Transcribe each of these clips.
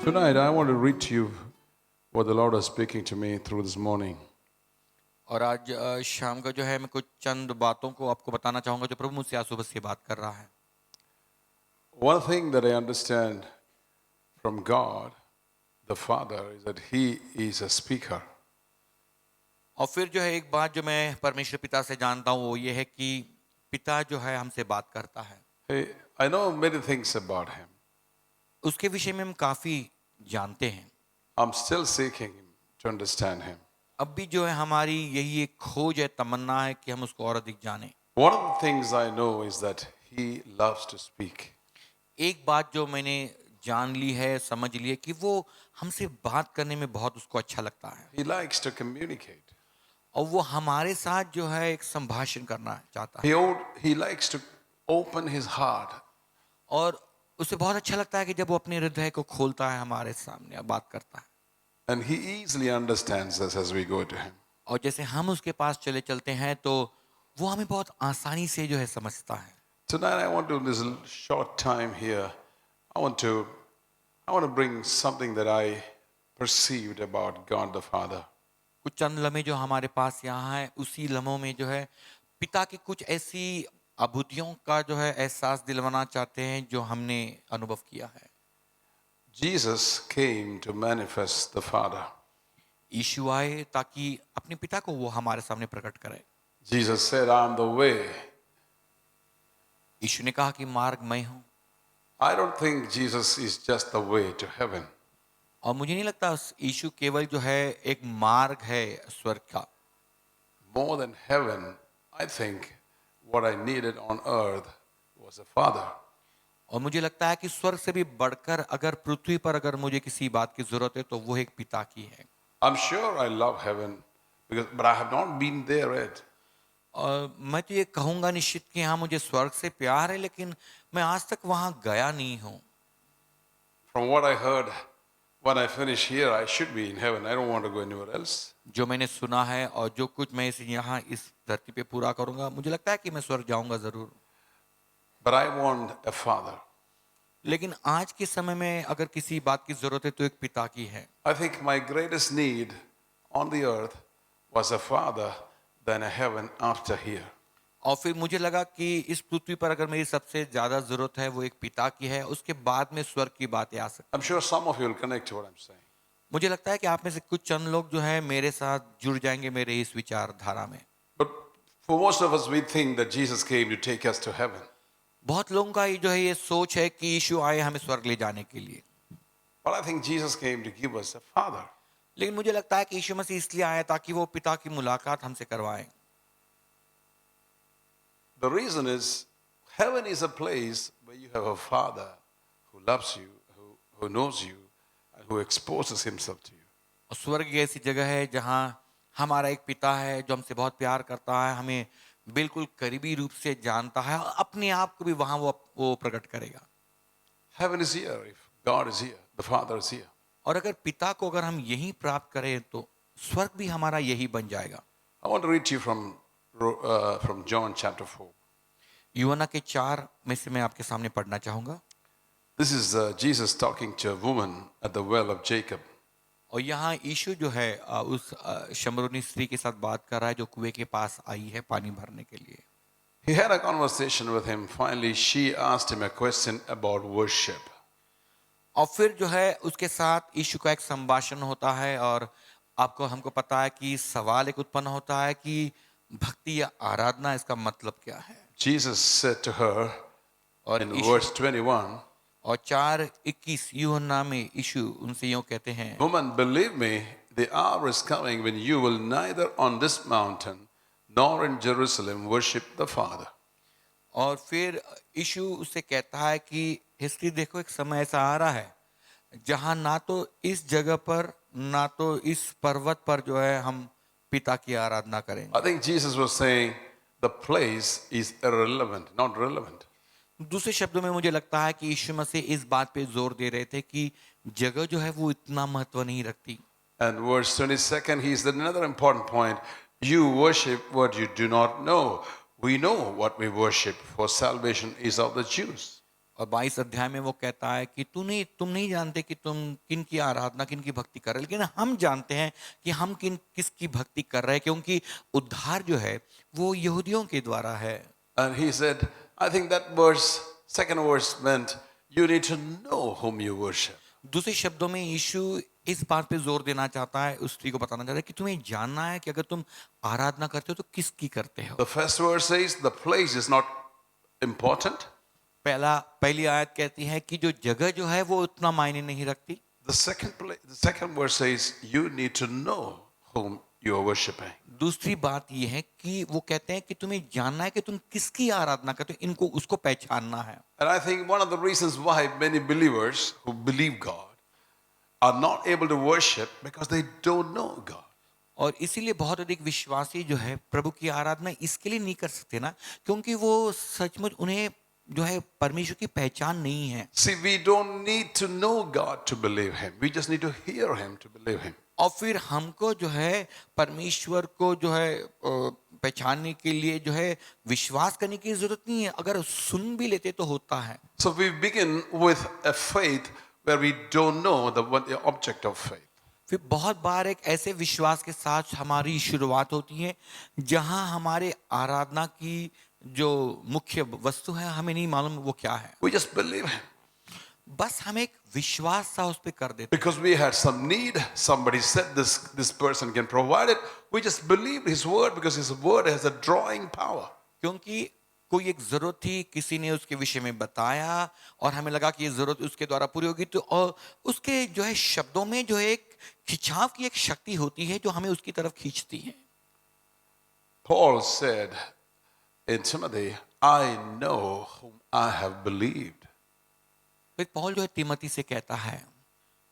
Tonight, I want to read to you what the Lord is speaking to me through this morning. और आज शाम का जो है मैं कुछ चंद बातों को आपको बताना चाहूँगा जो प्रभु मुझसे आज सुबह से बात कर रहा है। One thing that I understand from God, the Father, is that He is a speaker. और फिर जो है एक बात जो मैं परमेश्वर पिता से जानता हूँ वो ये है कि पिता जो है हमसे बात करता है। I know many things about Him. उसके विषय में हम काफ़ी जानते हैं। I'm still seeking Him to understand Him. अब भी जो है हमारी यही एक खोज है, तमन्ना है कि हम उसको और अधिक जानें। One of the things I know is that He loves to speak. एक बात जो मैंने जान ली है, समझ ली है कि वो हमसे बात करने में बहुत उसको अच्छा लगता है He likes to communicate. और वो हमारे साथ जो है एक संभाषण करना चाहता He, है। he likes to open His heart. और उसे बहुत अच्छा लगता है कि जब वो अपने हृदय को खोलता है हमारे सामने और बात करता है। And He easily understands us as we go to Him. और जैसे हम उसके पास चले चलते हैं तो वो हमें बहुत आसानी से जो है समझता है। Tonight, I want to, in this short time here, I want to bring something that I perceived about God the Father. कुछ चंद लम्हे जो हमारे पास यहाँ है, उसी लम्हों में जो है पिता की कुछ ऐसी अनुभूतियों का जो है एहसास दिलवाना चाहते हैं जो हमने अनुभव किया है। Jesus came to manifest the Father. यीशु आए ताकि अपने पिता को वो हमारे सामने प्रकट करे। Jesus said, "I am the way." यीशु ने कहा कि मार्ग मैं हूँ। I don't think Jesus is just the way to heaven. और मुझे नहीं लगता यीशु केवल जो है एक मार्ग है स्वर्ग का। More than heaven, I think what I needed on earth was a Father. और मुझे लगता है कि स्वर्ग से भी बढ़कर अगर पृथ्वी पर अगर मुझे किसी बात की जरूरत है तो वो एक पिता की है। I'm sure I love heaven, but I have not been there yet. और मैं तो ये कहूँगा निश्चित कि हाँ मुझे स्वर्ग से प्यार है, लेकिन मैं आज तक वहाँ गया नहीं हूँ। From what I heard, when I finish here, I should be in heaven. I don't want to go anywhere else. जो मैंने सुना है और जो कुछ मैं इस यहाँ इस धरती पे पूरा करूँगा, मुझे लगता है कि मैं स्वर्ग जाऊँगा जरूर। But I want a Father. लेकिन आज के समय में अगर किसी बात की जरूरत है तो एक पिता की है। I think my greatest need on the earth was a Father than a heaven after here. और फिर मुझे लगा कि इस पृथ्वी पर अगर मेरी सबसे ज्यादा जरूरत है वो एक पिता की है, उसके बाद में स्वर्ग की बातें आ सकती। I'm sure some of you will connect to what I'm saying. मुझे लगता है कि आप में से कुछ चंद लोग जो है मेरे साथ जुड़ जाएंगे मेरे इस विचारधारा में। But for most of us, we think that Jesus came to take us to heaven. बहुत लोगों का ये जो है ये सोच है कि यीशु आए हमें स्वर्ग ले जाने के लिए। But I think Jesus came to give us a Father. लेकिन मुझे लगता है कि यीशु मसीह इसलिए आया ताकि वो पिता की मुलाकात हमसे करवाए। The reason is heaven is a place where you have a Father who loves you, who knows you, and who exposes himself to you. और स्वर्ग एक ऐसी जगह है जहाँ हमारा एक पिता है जो हमसे बहुत प्यार करता है, हमें बिल्कुल करीबी रूप से जानता है और अपने आप को भी वहाँ वो प्रकट करेगा। Heaven is here if God is here, the Father is here. और अगर पिता को अगर हम यही प्राप्त करें तो स्वर्ग भी हमारा यही बन जाएगा। I want to read to you from John chapter 4. यूहन्ना के 4 में से मैं आपके सामने पढ़ना चाहूँगा। This is Jesus talking to a woman at the well of Jacob. और यहाँ यीशु जो है उस शमरूनी स्त्री के साथ बात कर रहा है जो कुएं के पास आई है पानी भरने के लिए। He had a conversation with him. Finally, she asked him a question about worship. और फिर जो है उसके साथ यीशु का एक संभाषण होता है और हमको पता है कि सवाल एक उत्पन्न होता है कि भक्ति या आराधना इसका मतलब क्या है। Jesus said to her और in verse 21, और 4:21 यूहन्ना में यीशु उनसे यूं कहते हैं, "Woman, believe me, the hour is coming when you will neither on this mountain nor in Jerusalem worship the Father." और फिर यीशु उससे कहता है कि हिस्ट्री देखो, एक समय ऐसा आ रहा है जहां ना तो इस जगह पर ना तो इस पर्वत पर जो है हम पिता की आराधना करेंगे। I think Jesus was saying the place is irrelevant, not relevant. दूसरे शब्दों में मुझे लगता है कि यीशु मसीह इस बात पे जोर दे रहे थे कि जगह जो है वो इतना महत्व नहीं रखती। And verse 22, he said another important point. You worship what you do not know. We know what we worship, for salvation is of the Jews. और 22 अध्याय में वो कहता है कि तुम नहीं जानते कि तुम किन की आराधना किन की भक्ति कर रहे, लेकिन हम जानते हैं कि हम किसकी भक्ति कर रहे हैं, क्योंकि उद्धार जो है वो यहूदियों के द्वारा है। And he said, I think that verse, second verse meant you need to know whom you worship. दूसरे शब्दों में यीशु इस बात पे जोर देना चाहता है, उस स्त्री को बताना चाहता है कि तुम्हें जानना है कि अगर तुम आराधना करते हो तो किसकी करते हो। The first verse says the place is not important. पहली आयत कहती है कि जो जगह जो है वो उतना मायने नहीं रखती। The second verse says you need to know whom you are worshiping. दूसरी बात ये है कि वो कहते हैं कि तुम्हें जानना है कि तुम किसकी आराधना करते हो, इनको उसको पहचानना है। And I think one of the reasons why many believers who believe God are not able to worship because they don't know God. और इसीलिए बहुत अधिक विश्वासी जो है प्रभु की आराधना इसके लिए नहीं कर सकते ना, क्योंकि वो सचमुच उन्हें जो है परमेश्वर की पहचान नहीं है। See, we don't need to know God to believe Him. We just need to hear Him to believe Him. और फिर हमको जो है परमेश्वर को जो है पहचानने के लिए जो है विश्वास करने की जरूरत नहीं है, अगर सुन भी लेते तो होता है। So we begin with a faith where we don't know the object of faith. फिर बहुत बार एक ऐसे विश्वास के साथ हमारी शुरुआत होती है जहां हमारे आराधना की जो मुख्य वस्तु है हमें नहीं मालूम वो क्या है, We just believe Him. बस हम एक विश्वास सा उस पे कर देते। Because we had some need, somebody said this person can provide it. We just believe His word because His word has a drawing power. क्योंकि कोई एक जरूरत थी, किसी ने उसके विषय में बताया और हमें लगा कि ये जरूरत उसके द्वारा पूरी होगी, तो और उसके जो है शब्दों में जो एक खिंचाव की एक शक्ति होती है जो हमें उसकी तरफ खींचती है। Paul said in Timothy, I know whom I have believed. फिर पौल जो है तिमोथी से कहता है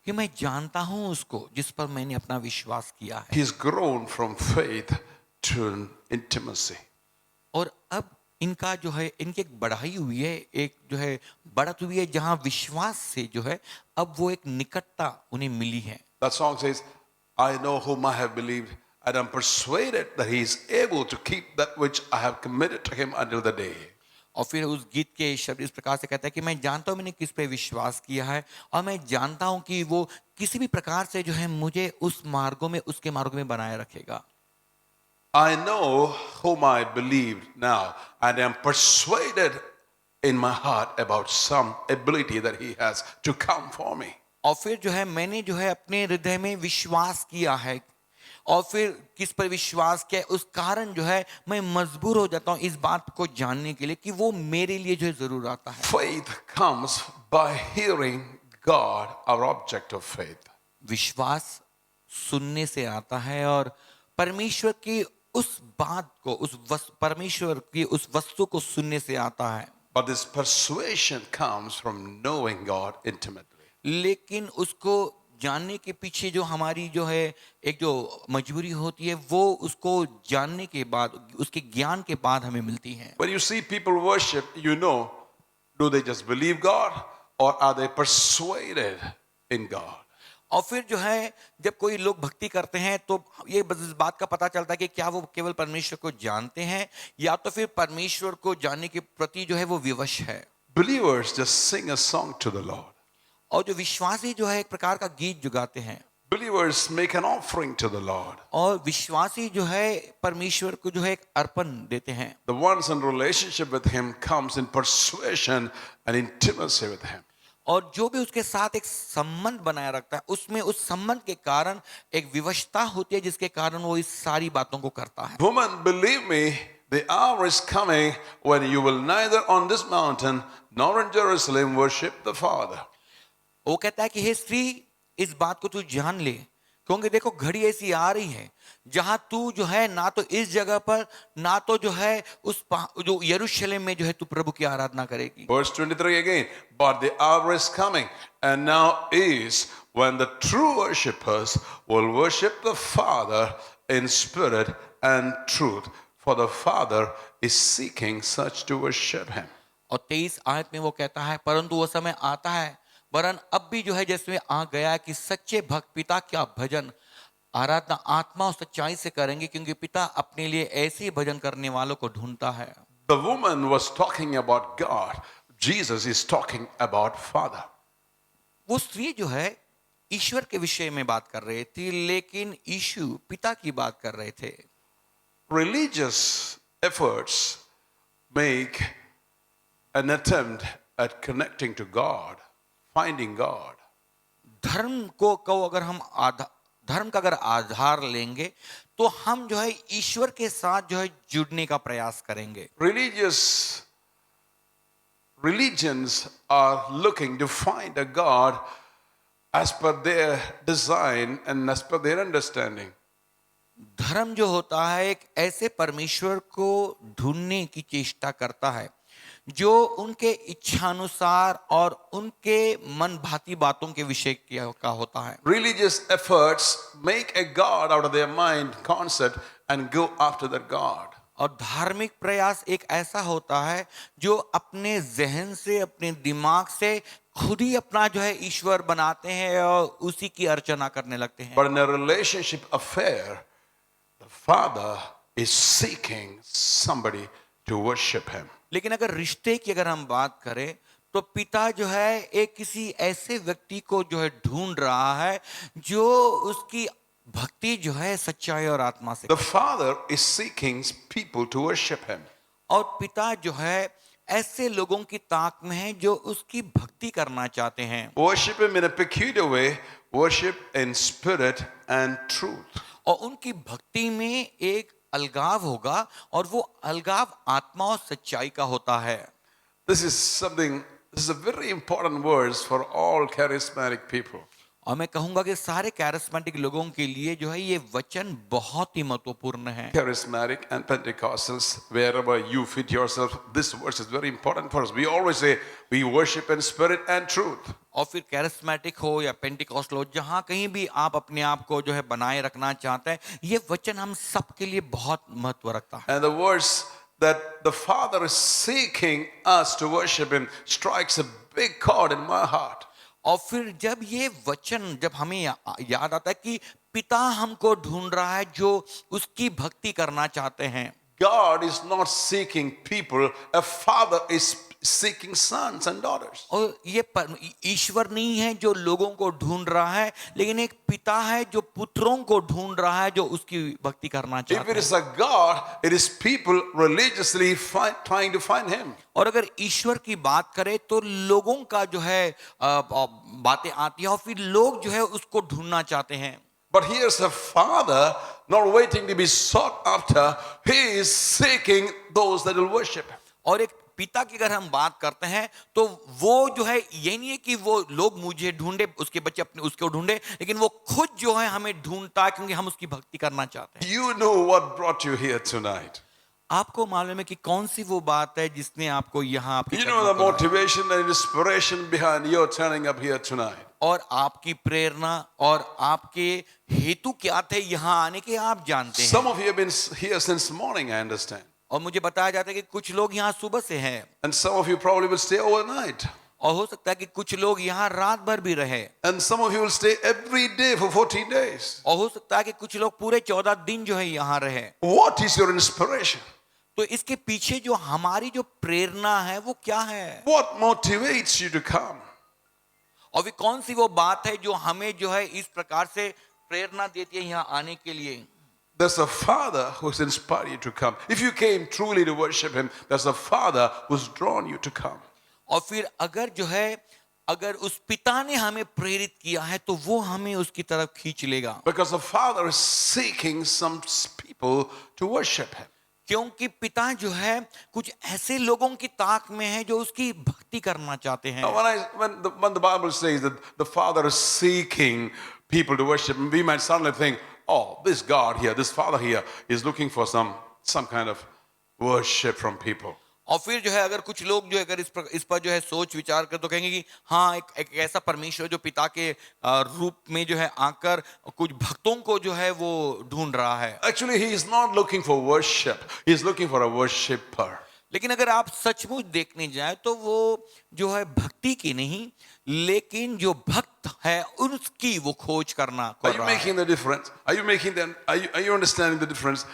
कि मैं जानता हूं उसको जिस पर मैंने अपना विश्वास किया है। He's grown from faith to intimacy. और अब इनका जो है इनकी एक बढ़ाई हुई है, एक जो है बढ़त हुई है जहां विश्वास से जो है अब वो एक निकटता उन्हें मिली है। That song says, I know whom I have believed, and I'm persuaded that He is able to keep that which I have committed to Him until the day. और फिर उस गीत के शब्द इस प्रकार से कहता है कि मैं जानता हूं मैंने किस पे विश्वास किया है और मैं जानता हूं कि वो किसी भी प्रकार से जो है मुझे उस मार्गों में उसके मार्गों में बनाए रखेगा। I know whom I believed now, and am persuaded in my heart about some ability that He has to come for me. और फिर जो है मैंने जो है अपने हृदय में विश्वास किया है और फिर किस पर विश्वास किया है उस कारण जो है मैं मजबूर हो जाता हूं इस बात को जानने के लिए कि वो मेरे लिए जो है जरूर आता है। Faith comes by hearing God, our object of faith. विश्वास सुनने से आता है और परमेश्वर की उस बात को परमेश्वर की उस वस्तु को सुनने से आता है। But this persuasion comes from knowing God intimately. लेकिन उसको जानने के पीछे जो हमारी जो है एक जो मजबूरी होती है वो उसको जानने के बाद उसके ज्ञान के बाद हमें मिलती है। When you see people worship, you know, do they just believe God or are they persuaded in God? और फिर जो है जब कोई लोग भक्ति करते हैं तो ये इस बात का पता चलता है कि क्या वो केवल परमेश्वर को जानते हैं या तो फिर परमेश्वर को जानने के प्रति जो है वो विवश है। Believers just sing a song to the Lord. और जो विश्वासी जो है एक प्रकार का गीत जो गाते हैं। Believers make an offering to the Lord. और विश्वासी जो है परमेश्वर को जो है एक अर्पण देते हैं। The ones in relationship with Him comes in persuasion and intimacy with Him. और जो भी उसके साथ एक संबंध बनाए रखता है उसमें उस संबंध के कारण एक विवशता होती है जिसके कारण वो इस सारी बातों को करता है। Woman, believe me, the hour is coming when you will neither on this mountain nor in Jerusalem worship the Father. वो कहता है कि हे स्त्री इस बात को तू जान ले, क्योंकि देखो घड़ी ऐसी आ रही है जहां तू जो है ना तो इस जगह पर ना तो जो है उस जो यरूशलेम में जो है तू प्रभु की आराधना करेगी। Verse 23 again, but the hour is coming and now is when the true worshippers will worship the Father in spirit and truth, for the Father is seeking such to worship Him. और 23 आयत में वो कहता है परंतु वो समय आता है वरन अब भी जो है जैसे आ गया है कि सच्चे भक्त पिता का भजन आराधना आत्मा और सच्चाई से करेंगे क्योंकि पिता अपने लिए ऐसे ही भजन करने वालों को ढूंढता है। The woman was talking about God. Jesus is talking about Father. वो स्त्री जो है ईश्वर के विषय में बात कर रही थी, लेकिन यीशु पिता की बात कर रहे थे। Religious efforts make an attempt at connecting to God, finding God. धर्म को अगर हम धर्म का अगर आधार लेंगे तो हम जो है ईश्वर के साथ जो है जुड़ने का प्रयास करेंगे। Religions are looking to find a God as per their design and as per their understanding. धर्म जो होता है एक ऐसे परमेश्वर को ढूंढने की चेष्टा करता है जो उनके इच्छानुसार और उनके मन भाती बातों के विषय का होता है। Religious efforts make a God out of their mind concept and go after that God. और धार्मिक प्रयास एक ऐसा होता है जो अपने जहन से, अपने दिमाग से खुद ही अपना जो है ईश्वर बनाते हैं और उसी की अर्चना करने लगते हैं। But in a relationship affair, the Father is seeking somebody to worship him. लेकिन अगर रिश्ते की अगर हम बात करें तो पिता जो है एक किसी ऐसे व्यक्ति को जो है ढूंढ रहा है जो उसकी भक्ति जो है सच्चाई और आत्मा से। The Father is seeking people to worship him. और पिता जो है ऐसे लोगों की ताक में है जो उसकी भक्ति करना चाहते हैं। Worship him in a peculiar way, worship in spirit and truth. और उनकी भक्ति में एक अलगाव होगा और वो अलगाव आत्मा और सच्चाई का होता है। This is a very important verse for all charismatic people. और मैं कहूंगा कि सारे कैरिस्मेटिक लोगों के लिए जो है ये वचन बहुत ही महत्वपूर्ण है। Charismatic and Pentecostals, wherever you fit yourself, this verse is very important for us. We always say we worship in spirit and truth. और फिर कैरिस्मेटिक हो या पेंटिकॉस्टल हो, जहां कहीं भी आप अपने आप को जो है बनाए रखना चाहते हैं, ये वचन हम सब के लिए बहुत महत्व रखता है। And the verse that the Father is seeking us to worship him strikes a big chord in my heart. और फिर जब ये वचन जब हमें याद आता है कि पिता हमको ढूंढ रहा है जो उसकी भक्ति करना चाहते हैं। God is not seeking people, a father is seeking sons and daughters. और ये ईश्वर नहीं है जो लोगों को ढूंढ रहा है, लेकिन एक पिता है जो पुत्रों को ढूंढ रहा है जो उसकी भक्ति करना If चाहते it हैं। is a God, it is people religiously trying to find him. और अगर ईश्वर की बात करें तो लोगों का जो है बातें आती है और फिर लोग जो है उसको ढूंढना चाहते हैं। But here's a father not waiting to be sought after, he is seeking those that will worship him. और एक पिता की अगर हम बात करते हैं तो वो जो है ये नहीं है कि वो लोग मुझे ढूंढे, उसके बच्चे अपने उसको ढूंढे, लेकिन वो खुद जो है हमें ढूंढता है क्योंकि हम उसकी भक्ति करना चाहते हैं। You know what brought you here tonight. आपको मालूम है कि कौन सी वो बात है जिसने आपको यहाँ आपके You know the motivation and inspiration behind your turning up here tonight. और आपकी प्रेरणा और आपके हेतु क्या थे यहाँ आने के, आप जानते हैं। Some of you have been here since morning, I understand. और मुझे बताया जाता है कि कुछ लोग यहाँ सुबह से हैं And some of you probably will stay overnight. और हो सकता है कि कुछ लोग यहाँ रात भर भी रहे And some of you will stay every day for 14 days. और हो सकता है कि कुछ लोग पूरे 14 दिन जो है यहाँ रहे। What is your inspiration? तो इसके पीछे जो हमारी जो प्रेरणा है वो क्या है? What motivates you to come? और वे कौन सी वो बात है जो हमें जो है इस प्रकार से प्रेरणा देती है यहाँ आने के लिए? There's a father who's inspired you to come. If you came truly to worship him, there's a father who's drawn you to come. और फिर अगर जो है अगर उस पिता ने हमें प्रेरित किया है तो वो हमें उसकी तरफ खींच लेगा। Because the father is seeking some people to worship him. क्योंकि पिता जो है कुछ ऐसे लोगों की ताक में है जो उसकी भक्ति करना चाहते हैं। Now, when the Bible says that the Father is seeking people to worship him, we might suddenly think, oh, this God here, this Father here is looking for some kind of worship from people. और फिर जो है अगर कुछ लोग जो है अगर इस पर जो है सोच विचार कर तो कहेंगे कि हाँ एक ऐसा परमेश्वर जो पिता के रूप में जो है आकर कुछ भक्तों को जो है वो ढूंढ रहा है। Actually, he is not looking for worship. He is looking for a worshipper. लेकिन अगर आप सचमुच देखने जाए तो वो जो है भक्ति की नहीं, लेकिन जो भक्त है उसकी वो खोज करना कर Are you रहा है। making the difference? Are you understanding the difference?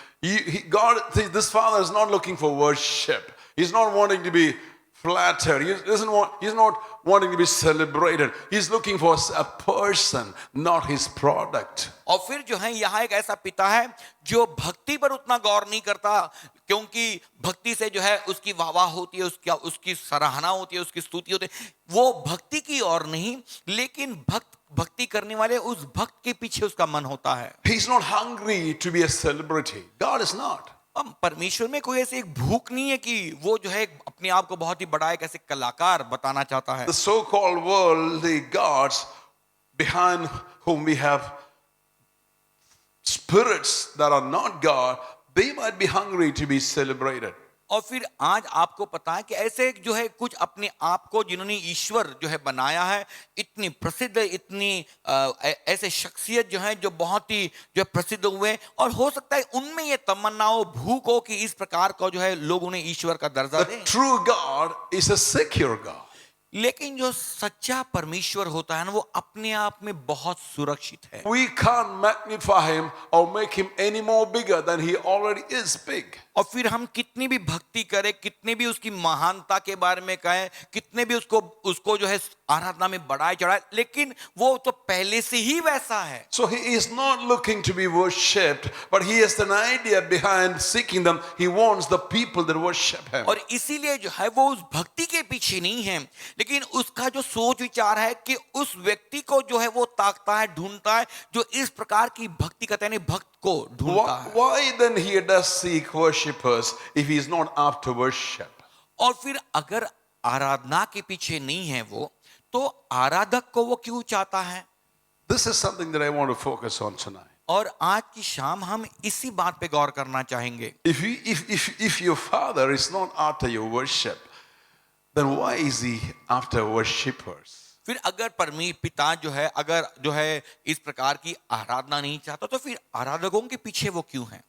God, this Father is not looking for worship. He's not wanting to be flattered. He's not wanting to be celebrated. He's looking for a person, not his product. और फिर जो है यहाँ एक ऐसा पिता है जो भक्ति पर उतना गौर नहीं करता, क्योंकि भक्ति से जो है उसकी वाहवाह होती है, उसकी सराहना होती है, उसकी स्तुति होती है। वो भक्ति की ओर नहीं, लेकिन भक्ति करने वाले उस भक्त के पीछे उसका मन होता है। He's not hungry to be a celebrity. God is not. अब परमेश्वर में कोई ऐसी एक भूख नहीं है कि वो जो है अपने आप को बहुत ही बड़ा एक ऐसे कलाकार बताना चाहता है। The so-called worldly gods behind whom we have spirits that are not God, they might be hungry to be celebrated. और फिर आज आपको पता है कि ऐसे जो है कुछ अपने आप को जिन्होंने ईश्वर जो है बनाया है, इतनी प्रसिद्ध, इतनी ऐसे शख्सियत जो है जो बहुत ही जो है प्रसिद्ध हुए, और हो सकता है उनमें ये तमन्ना हो, भूख हो कि इस प्रकार का जो है लोग उन्हें ईश्वर का दर्जा The दें। true God is a secure God. लेकिन जो सच्चा परमेश्वर होता है ना, वो अपने आप में बहुत सुरक्षित है। We can't magnify him or make him any more bigger than he already is big. और फिर हम कितनी भी भक्ति करें, कितने भी उसकी महानता के बारे में कहें, कितने भी उसको जो है आराधना में बढ़ाए चढ़ाए, लेकिन वो तो पहले से ही वैसा है। So he is not looking to be worshipped, but he has an idea behind seeking them. He wants the people that worship him. और इसीलिए जो है वो उस भक्ति के पीछे नहीं है, लेकिन उसका जो सोच विचार है कि उस व्यक्ति को जो है वो ताकता है, ढूंढता है, जो इस प्रकार की भक्ति करता है, भक्त को ढूंढता है। Why then he does seek worshippers if he is not after worship? और फिर अगर आराधना के पीछे नहीं है वो, तो आराधक को वो क्यों चाहता है? This is something that I want to focus on tonight. और आज की शाम हम इसी बात पे गौर करना चाहेंगे। If your father is not after your worship, then why is he after worshippers? फिर अगर पिता जो है अगर जो है इस प्रकार की आराधना नहीं चाहता, तो फिर आराधकों के पीछे वो क्यों है?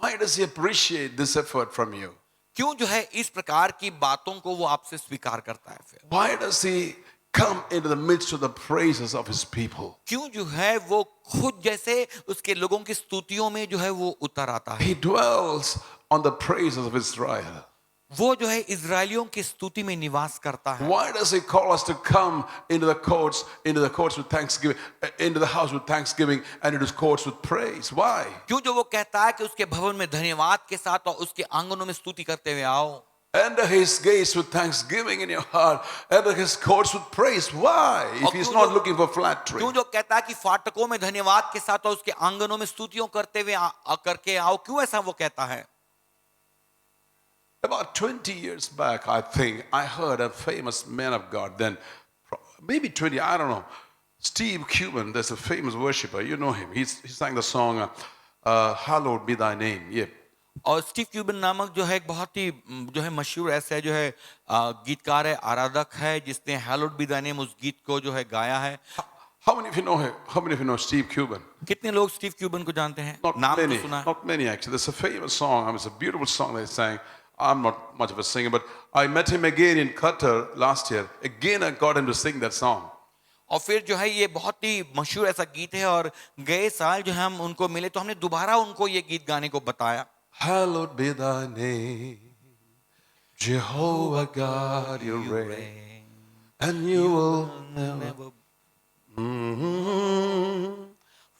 Why does he appreciate this effort from you? क्यों जो है इस प्रकार की बातों को वो आपसे स्वीकार करता है? फिर Why does he come into the midst of the praises of his people? क्यों जो है वो खुद जैसे उसके लोगों की स्तुतियों में जो है वो उतर आता है? He dwells on the praises of Israel. वो जो है इजरायलियों की स्तुति में निवास करता है। Why does he call us to come into the courts with thanksgiving, into the house with thanksgiving and into his courts with praise? Why? क्यों जो वो कहता है कि उसके भवन में धन्यवाद के साथ और उसके आंगनों में स्तुति करते हुए आओ? Enter his gates with thanksgiving in your heart, enter his courts with praise. Why? If he's not looking for flattery. क्यों जो कहता है कि फाटकों में धन्यवाद के साथ और उसके आंगनों में स्तुतियों करते हुए करके आओ, क्यों ऐसा वो कहता है? About 20 years back, I think, I heard a famous man of God then, maybe 20, I don't know, Steve Cuban, there's a famous worshiper, you know him. He sang the song, Hallowed Be Thy Name. Yeah. और Steve Cuban नामक जो है एक बहुत ही जो है मशहूर ऐसा जो है गीतकार है, आराधक है, जिसने Hallowed Be Thy Name उस गीत को जो है गाया है। How many of you know him? How many of you know Steve Cuban? कितने लोग स्टीव क्यूबन को जानते हैं? नाम तो सुना है। Not many actually. There's a famous song. It's a beautiful song they sang. I'm not much of a singer, but I met him again in Qatar last year. Again, I got him to sing that song. और फिर जो है ये बहुत ही मशहूर ऐसा गीत है, और गए साल जो हम उनको मिले तो हमने दोबारा उनको ये गीत गाने को बताया। Hallowed be thy name, Jehovah God, you reign, and you will never,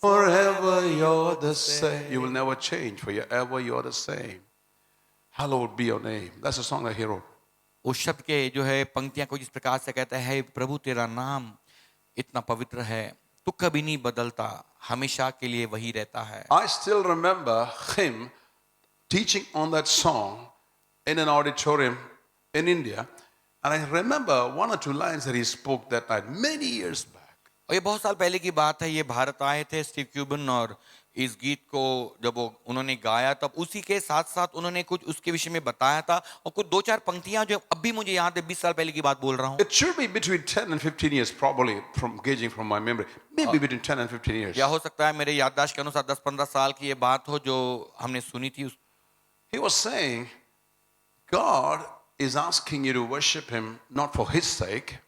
forever you're the same. You will never change, forever you're the same. Hallowed be your name. That's the song that he wrote. उस शब्द के जो है पंक्तियां कुछ इस प्रकार से कहता है, प्रभु तेरा नाम इतना पवित्र है, तू कभी नहीं बदलता, हमेशा के लिए वही रहता है। I still remember him teaching on that song in an auditorium in India, and I remember one or two lines that he spoke that night many years back. और ये बहुत साल पहले की बात है, ये भारत आए थे स्टीव क्यूबन, और इस गीत को जब उन्होंने गाया तब उसी के साथ साथ उन्होंने कुछ उसके विषय में बताया था, और कुछ दो चार पंक्तियां जो अभी मुझे याद है, 20 साल पहले की बात बोल रहा हूँ। It should be between 10 and 15 years, probably, from gauging from my memory. Maybe between 10 and 15 years. या हो सकता है मेरे याददाश्त के अनुसार 10-15 साल की ये बात हो जो हमने सुनी थी। He was saying, God is asking you to worship him not for his sake,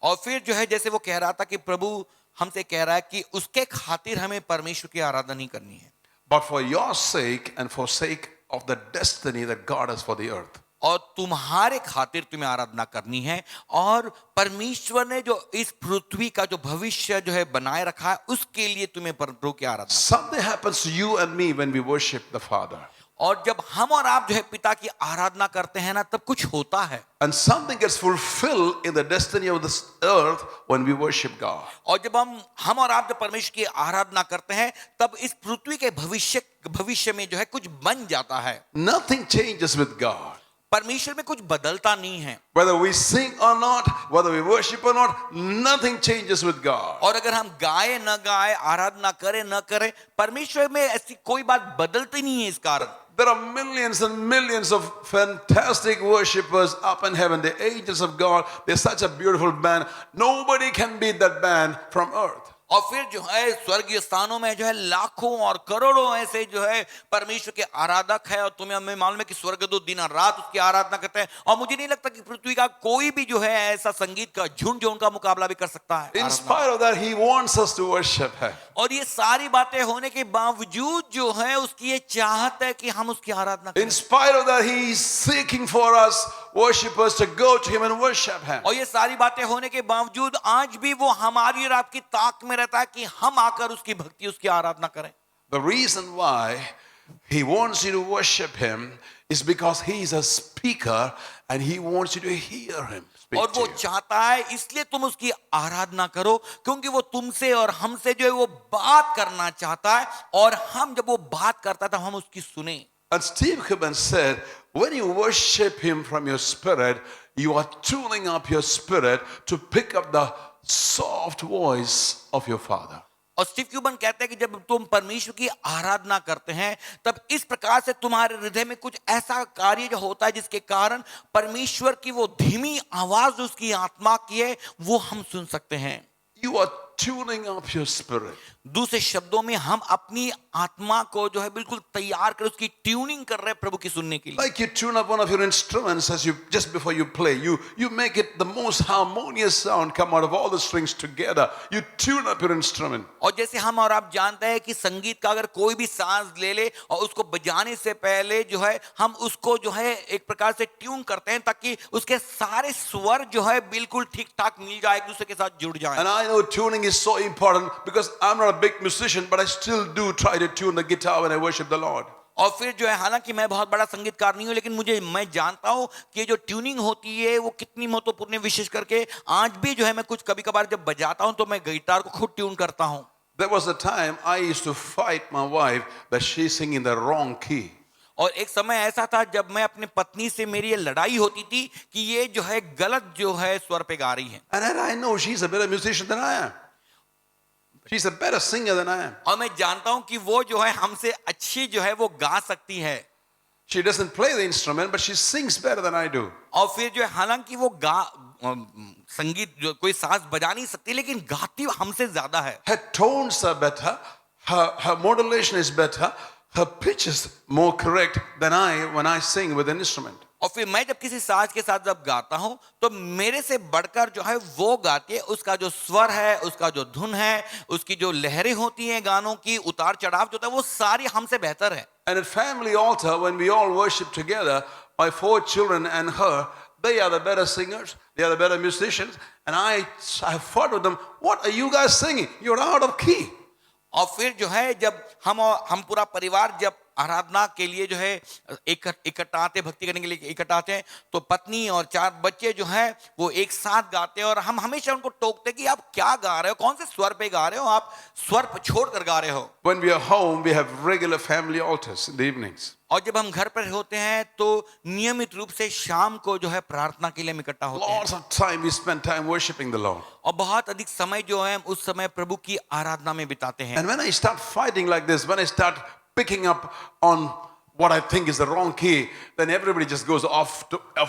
और फिर जो है जैसे वो कह रहा था कि प्रभु हमसे कह रहा है कि उसके खातिर हमें परमेश्वर की आराधना नहीं करनी है, but for your sake and for sake of the destiny that God has for the earth. और तुम्हारे खातिर तुम्हें आराधना करनी है। और परमेश्वर ने जो इस पृथ्वी का जो भविष्य जो है बनाए रखा है, उसके लिए तुम्हें प्रभु की आराधना। Something happens to you and me when we worship the Father. और जब हम और आप जो है पिता की आराधना करते हैं ना, तब कुछ होता है। And something gets fulfilled in the destiny of this earth when we worship God. और जब हम और आप जब परमेश्वर की आराधना करते हैं, तब इस पृथ्वी के भविष्य में जो है कुछ बन जाता है। Nothing changes with God. परमेश्वर में कुछ बदलता नहीं है। Whether we sing or not, whether we worship or not, nothing changes with God. और अगर हम गाए न गाए, आराधना करें न करें, परमेश्वर में ऐसी कोई बात बदलती नहीं है। इस कारण There are millions and millions of fantastic worshippers up in heaven, the angels of God. They're such a beautiful band. Nobody can beat that band from earth. और फिर जो है स्वर्गीय स्थानों में जो है लाखों और करोड़ों ऐसे जो है परमेश्वर के आराधक है। और तुम्हें हमें मालूम है कि स्वर्गदूत दिन और रात उसकी आराधना करते हैं। और मुझे नहीं लगता कि पृथ्वी का कोई भी जो है ऐसा संगीत का झुंड जो उनका मुकाबला भी कर सकता है। In spite of that, He wants us to worship Him. और ये सारी बातें होने के बावजूद जो है उसकी ये चाहत है कि हम उसकी आराधना करें। In spite of that, He is seeking for us worshippers to go to Him and worship Him. और ये सारी बातें होने के बावजूद आज भी वो हमारी और आपकी ताक में रहता है कि हम आकर उसकी भक्ति, उसकी आराधना करें। The reason why He wants you to worship Him is because He is a speaker and He wants you to hear Him speak और to वो you. चाहता है, इसलिए तुम उसकी आराधना करो, क्योंकि वो तुमसे और हमसे जो है वो बात करना चाहता है। और हम जब वो बात करता है तब हम उसकी सुने। And Steve Cuban said, when you worship Him from your spirit, you are tuning up your spirit to pick up the soft voice of your Father. और स्टीव क्यूबन कहते हैं कि जब तुम परमेश्वर की आराधना करते हैं, तब इस प्रकार से तुम्हारे हृदय में कुछ ऐसा कार्य जो होता है जिसके कारण परमेश्वर की वो धीमी आवाज जो उसकी आत्मा की है वो हम सुन सकते हैं। You are tuning up your spirit. दूसरे शब्दों में हम अपनी आत्मा को जो है बिल्कुल तैयार कर, उसकी ट्यूनिंग कर रहे हैं प्रभु की सुनने के लिए। Like you tune up one of your instruments as you just before you play. You make it the most harmonious sound come out of all the strings together. You tune up your instrument. और जैसे हम और आप जानते हैं कि संगीत का अगर कोई भी साज ले ले और उसको बजाने से पहले जो है हम उसको जो है एक प्रकार से ट्यून करते हैं ताकि उसके सारे स्वर जो है बिल्कुल ठीक ठाक मिल जाए, एक दूसरे के साथ जुड़ जाए। And I know tuning is so important because I'm not a big musician, but I still do try to tune the guitar when I worship the Lord. और फिर जो है हालांकि मैं बहुत बड़ा संगीतकार नहीं हूं, लेकिन मैं जानता हूं कि जो ट्यूनिंग होती है वो कितनी महत्वपूर्ण है। विशेष करके आज भी जो है मैं कुछ कभी कभार जब बजाता हूं तो मैं गिटार को खुद ट्यून करता हूं। There was a time I used to fight my wife that she's singing the wrong key. और एक समय ऐसा था जब मैं अपनी पत्नी से मेरी ये लड़ाई होती थी कि ये जो है गलत जो है स्वर पे गा रही है। And I know she's a better musician than I am. She's a better singer than I am. और मैं जानता हूं कि वो जो है हमसे अच्छी जो है वो गा सकती है। She doesn't play the instrument, but she sings better than I do. और फिर जो है हालांकि वो संगीत जो कोई साज बजा नहीं सकती, लेकिन गाती हमसे ज्यादा है। Her tones are better. Her modulation is better. Her pitch is more correct than when I sing with an instrument. और फिर मैं जब किसी साज के साथ जब गाता हूं तो मेरे से बढ़कर जो है वो गाती है, उसका जो स्वर है, उसका जो धुन है, उसकी जो लहरें होती हैं गानों की, उतार चढ़ाव जो होता है वो सारी हमसे बेहतर है। And at family altar, when we all worship together, my 4 children and her, they are the better singers, they are the better musicians, and I fought with them, what are you guys singing? You're out of key. और फिर जो है जब हम पूरा परिवार जब आराधना के लिए जो है इकट्ठा आते, भक्ति करने के लिए इकट्ठा आते हैं, तो पत्नी और 4 बच्चे जो हैं वो एक साथ गाते हैं और हम हमेशा उनको टोकते कि आप क्या गा रहे हो, कौन से स्वर पे गा रहे हो, आप स्वर छोड़ कर गा रहे हो। When we are home, we have regular family altars in the evenings. और जब हम घर पर होते हैं तो नियमित रूप से शाम को जो है प्रार्थना के लिए हम इकट्ठा होते हैं। Lots of time we spend time worshiping the Lord. और बहुत अधिक समय जो है उस समय प्रभु की आराधना में बिताते हैं। And when I start fighting like this, when I start picking up on what I think is the wrong key, then everybody just goes off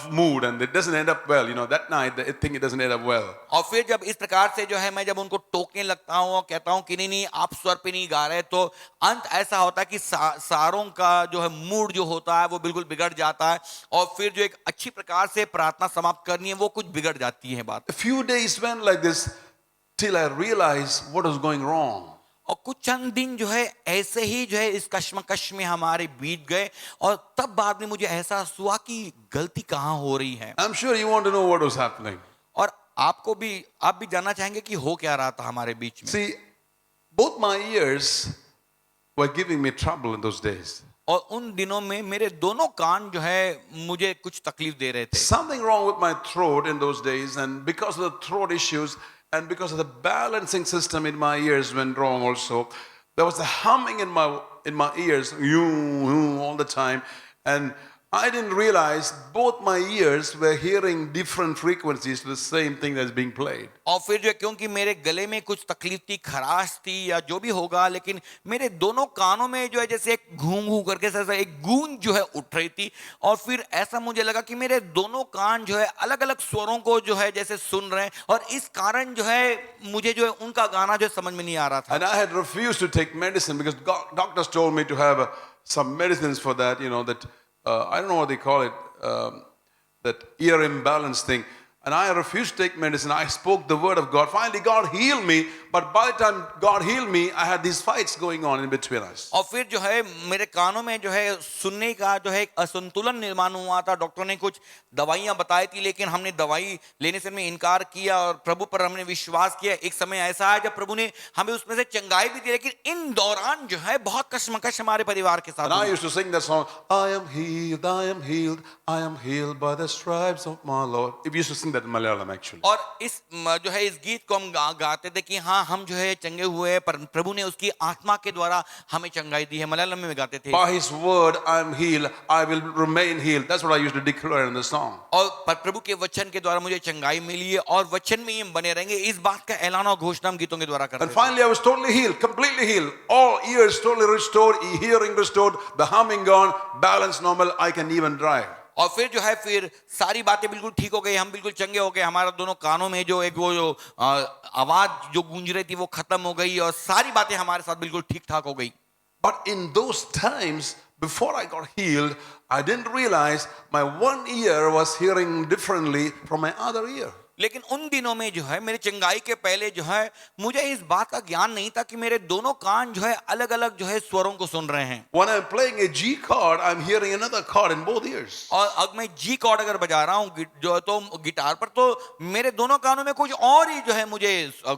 mood and it doesn't end up well. You know, that night I think it doesn't end up well. और फिर जब इस प्रकार से जो है मैं जब उनको टोकने लगता हूँ और कहता हूँ कि नहीं आप स्वर पे नहीं गा रहे, तो अंत ऐसा होता है कि सारों का जो है मूड जो होता है वो बिल्कुल बिगड़ जाता है और फिर जो एक अच्छी प्रकार से प्रार्थना समाप्त करनी है वो कुछ बिगड़ जाती है बात। A few days went like this till I realized what was going wrong. और कुछ चंद दिन जो है ऐसे ही जो है इस कश्मकश में हमारे बीत गए, और तब बाद में मुझे एहसास हुआ कि गलती कहाँ हो रही है। I'm sure you want to know what was happening. और आप भी जानना चाहेंगे कि हो क्या रहा था हमारे बीच में। See, both my ears were giving me trouble in those days. और उन दिनों में मेरे दोनों कान जो है मुझे कुछ तकलीफ दे रहे थे। Something wrong with my throat in those days, and because of the throat issues and because of the balancing system in my ears went wrong also. There was a humming in my ears all the time, and I didn't realize both my ears were hearing different frequencies to the same thing that's being played. और फिर जो है, क्योंकि मेरे गले में कुछ तकलीफ थी, खराश थी या जो भी होगा, लेकिन मेरे दोनों कानों में जो है जैसे एक घूं घूं करके ऐसा एक गूंज जो है उठ रही थी। और फिर ऐसा मुझे लगा कि मेरे दोनों कान जो है अलग अलग स्वरों को जो है जैसे सुन रहे हैं, और इस कारण जो है मुझे जो है उनका गाना जो है समझ में नहीं आ रहा था। And I had refused to take medicine because doctors told me to have some medicines for that, that I don't know what they call it, that ear imbalance thing. And I refused to take medicine. I spoke the word of God. Finally, God healed me. But by the time God healed me, I had these fights going on in between us. और फिर जो है मेरे कानों में जो है सुनने का जो है एक असंतुलन निर्माण हुआ था। डॉक्टर ने कुछ दवाइयां बताई थी, लेकिन हमने दवाई लेने से में इनकार किया और प्रभु पर हमने विश्वास किया। एक समय ऐसा है जब प्रभु ने हमें उसमें से चंगाई भी दी, लेकिन इन दौरान जो है बहुत कश्मकश हमारे परिवार के साथ And I हुई। used to sing that song, I am healed, I am healed, I am healed by the stripes of my Lord. If you used to sing that in Malayalam actually. और इस जो है इस गीत को हम गाते थे कि हाँ हम जो है चंगे हुए हैं, पर प्रभु ने उसकी आत्मा के द्वारा हमें चंगाई दी है। मलयालम में गाते थे, By his word I am healed, I will remain healed. That's what I used to declare in the song. और पर प्रभु के वचन के द्वारा मुझे चंगाई मिली है और वचन में ही हम बने रहेंगे। इस बात का ऐलान और घोषणा हम गीतों के द्वारा करते And थे। finally I was totally healed, completely healed. All ears totally restored, hearing restored, the humming gone, balance normal, I can even drive. और फिर जो है फिर सारी बातें बिल्कुल ठीक हो गई, हम बिल्कुल चंगे हो गए। हमारा दोनों कानों में जो एक वो जो आवाज जो गूंज रही थी वो खत्म हो गई और सारी बातें हमारे साथ बिल्कुल ठीक ठाक हो गई। But in those times, before I got healed, I didn't realize my one ear was hearing differently from my other ear. लेकिन उन दिनों में जो है मेरे चंगाई के पहले जो है मुझे इस बात का ज्ञान नहीं था कि मेरे दोनों कान जो है अलग अलग जो है स्वरों को सुन रहे हैं। When I'm playing a G chord, I'm hearing another chord in both ears. और अगर मैं जी कॉर्ड अगर बजा रहा हूँ जो है तो गिटार पर, तो मेरे दोनों कानों में कुछ और ही जो है मुझे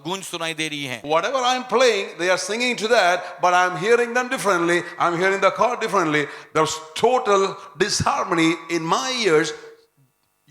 गूंज सुनाई दे रही है। Whatever I'm playing, they are singing to that, but I'm hearing them differently. I'm hearing the chord differently. There's total disharmony in my ears.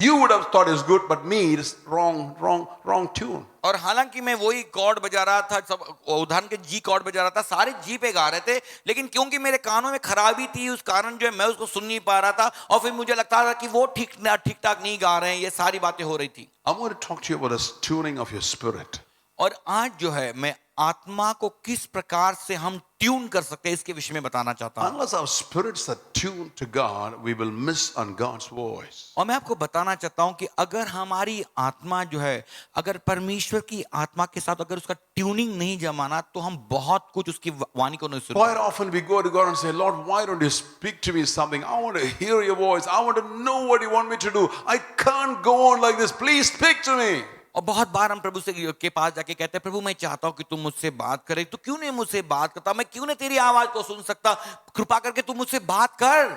You would have thought it's good, but me, it's wrong tune. और हालांकि मैं वही cord बजा रहा था, सब उदाहरण के जी कॉर्ड बजा रहा था, सारे जी पे गा रहे थे, लेकिन क्योंकि मेरे कानों में खराबी थी उस कारण जो है मैं उसको सुन नहीं पा रहा था और फिर मुझे लगता था कि वो ठीक ठाक नहीं गा रहे हैं। ये सारी बातें हो रही थी। I want to talk to you about the tuning of your spirit. और आज जो है मैं आत्मा को किस प्रकार से हम ट्यून कर सकते हैं इसके विषय में बताना चाहता हूं। Unless our spirits are tuned to God, we will miss on God's voice. और मैं आपको बताना चाहता हूं कि अगर हमारी आत्मा जो है अगर परमेश्वर की आत्मा के साथ अगर उसका ट्यूनिंग नहीं जमाना, तो हम बहुत कुछ उसकी वाणी को नहीं सुन Quite often we go to God and say, Lord, why don't you speak to me something? I want to hear your voice. I want to know what you want me to do. I can't go on like this. Please speak to me. और बहुत बार हम प्रभु से के पास जाके कहते हैं, प्रभु मैं चाहता हूं कि तुम मुझसे बात करे, तो क्यों नहीं मुझसे बात करता, मैं क्यों नहीं तेरी आवाज को सुन सकता, कृपा करके तू मुझसे बात कर।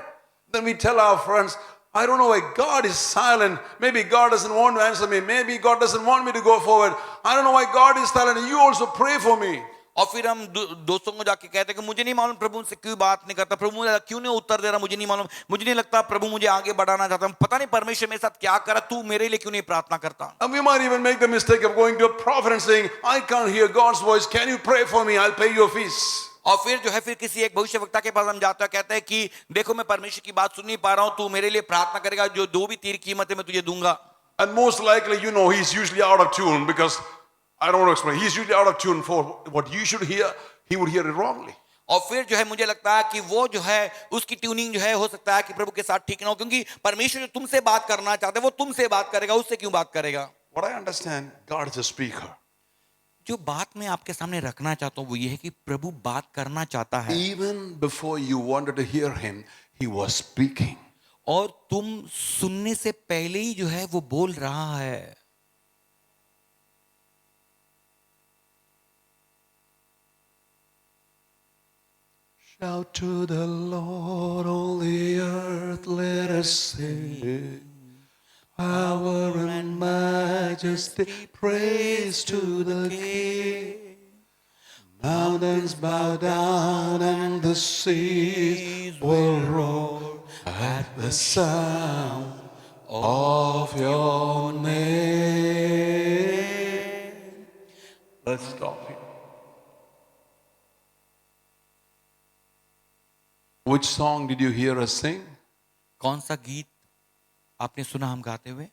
Then we tell our friends, I don't know why God is silent. Maybe God doesn't want to answer me. Maybe God doesn't want me to go forward. I don't know why God is silent. You also pray for me. और फिर हम दोस्तों को जाके कहते हैं कि मुझे नहीं मालूम प्रभु मुझसे क्यों बात नहीं करता, प्रभु मुझे क्यों नहीं उत्तर दे रहा, मुझे नहीं मालूम, मुझे नहीं लगता प्रभु मुझे आगे बढ़ाना चाहता, पता नहीं परमेश्वर मेरे साथ क्या करा, तू मेरे लिए क्यों नहीं प्रार्थना करता। And we might even make the mistake of going to a prophet and saying, I can't hear God's voice. Can you pray for me? I'll pay your fees. और फिर जो है फिर किसी एक भविष्यवक्ता के पास हम जाते हैं, कहते हैं कि देखो मैं परमेश्वर की बात सुन नहीं पा रहा हूं, तू मेरे लिए प्रार्थना करेगा, जो दो भी तीर कीमत है मैं तुझे दूंगा। And most likely, he's usually out of tune because I don't want to explain. He's usually out of tune for what you should hear. He would hear it wrongly. और फिर जो है मुझे लगता है कि वो जो है उसकी ट्यूनिंग जो है हो सकता है कि प्रभु के साथ ठीक ना हो, क्योंकि परमेश्वर जो तुमसे बात करना चाहते हैं वो तुमसे बात करेगा, उससे क्यों बात करेगा। What I understand, God is a speaker. जो बात मैं आपके सामने रखना चाहता हूं वो ये है कि प्रभु बात करना चाहता है। Even before you wanted to hear him, he was speaking. और तुम सुनने से पहले ही जो है वो बोल रहा है। Shout to the Lord, all the earth, let us sing. Power and majesty, praise to the King. Mountains bow down and the seas will roar at the sound of your name. Let's stop here. Which song did you hear us sing? कौन सा गीत आपने सुना हम गाते हुए?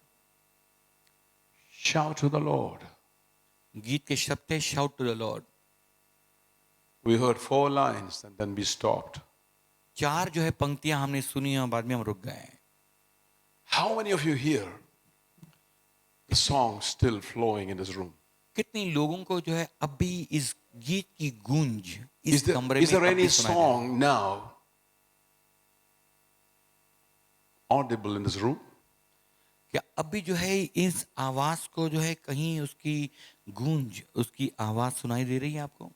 Shout to the Lord. गीत के शब्द थे shout to the lord. We heard 4 lines and then we stopped. 4 जो है पंक्तियां हमने सुनी और बाद में हम रुक गए. How many of you hear the song still flowing in this room? कितने लोगों को जो है अब भी इस गीत की गूंज इस कमरे Is में there अब भी any सुनाई दे रही है? song now audible in this room? क्या अब भी जो है इस आवाज को जो है कहीं उसकी गूंज उसकी आवाज सुनाई दे रही है आपको?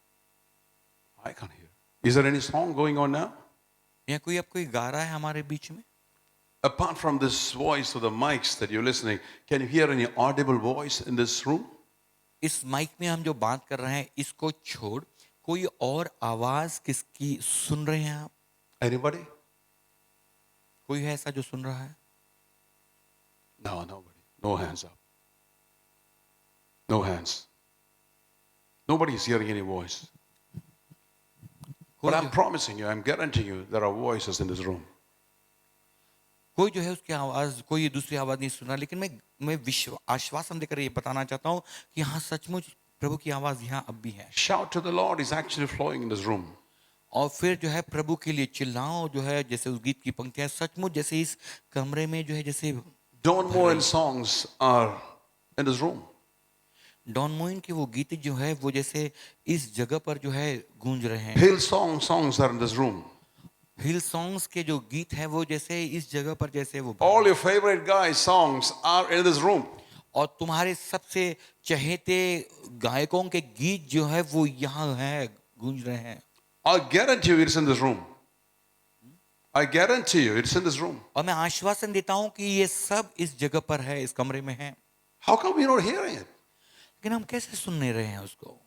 I can't hear. Is there any song going on now? या कोई अब कोई गा रहा है हमारे बीच में? Apart from this voice of the mics that you're listening, can you hear any audible voice in this room? इस माइक में हम जो बात कर रहे हैं इसको छोड़ कोई और आवाज किसकी सुन रहे हैं आप? Anybody? कोई है ऐसा जो सुन रहा है? No, nobody. No hands up. No hands. Nobody is hearing any voice. कोई But I'm जो, promising you, I'm guaranteeing you, there are voices in this room. कोई जो है उसकी आवाज कोई दूसरी आवाज नहीं सुन रहा, लेकिन मैं आश्वासन देकर ये बताना चाहता हूँ कि हाँ सचमुच प्रभु की आवाज यहाँ अब भी है. Shout to the Lord is actually flowing in this room. और फिर जो है प्रभु के लिए चिल्लाओ जो है जैसे उस गीत की पंक्तियां सचमुच जैसे इस कमरे में जो है जैसे Don Moen songs are in this room. Don Moen के वो गीत जो है वो जैसे इस जगह पर जो है गूंज रहे हैं. Hillsong songs are in this room. Hill songs के जो गीत है वो जैसे इस जगह पर जैसे वो All your favorite guys' songs are in this room. और तुम्हारे सबसे चहेते गायकों के गीत जो है वो यहाँ है गूंज रहे हैं. I guarantee you it's in this room. I guarantee you it's in this room. और मैं आश्वासन देता हूँ कि ये सब इस जगह पर है, इस कमरे में है. How come we're not hearing it? लेकिन हम कैसे सुन नहीं रहे हैं उसको?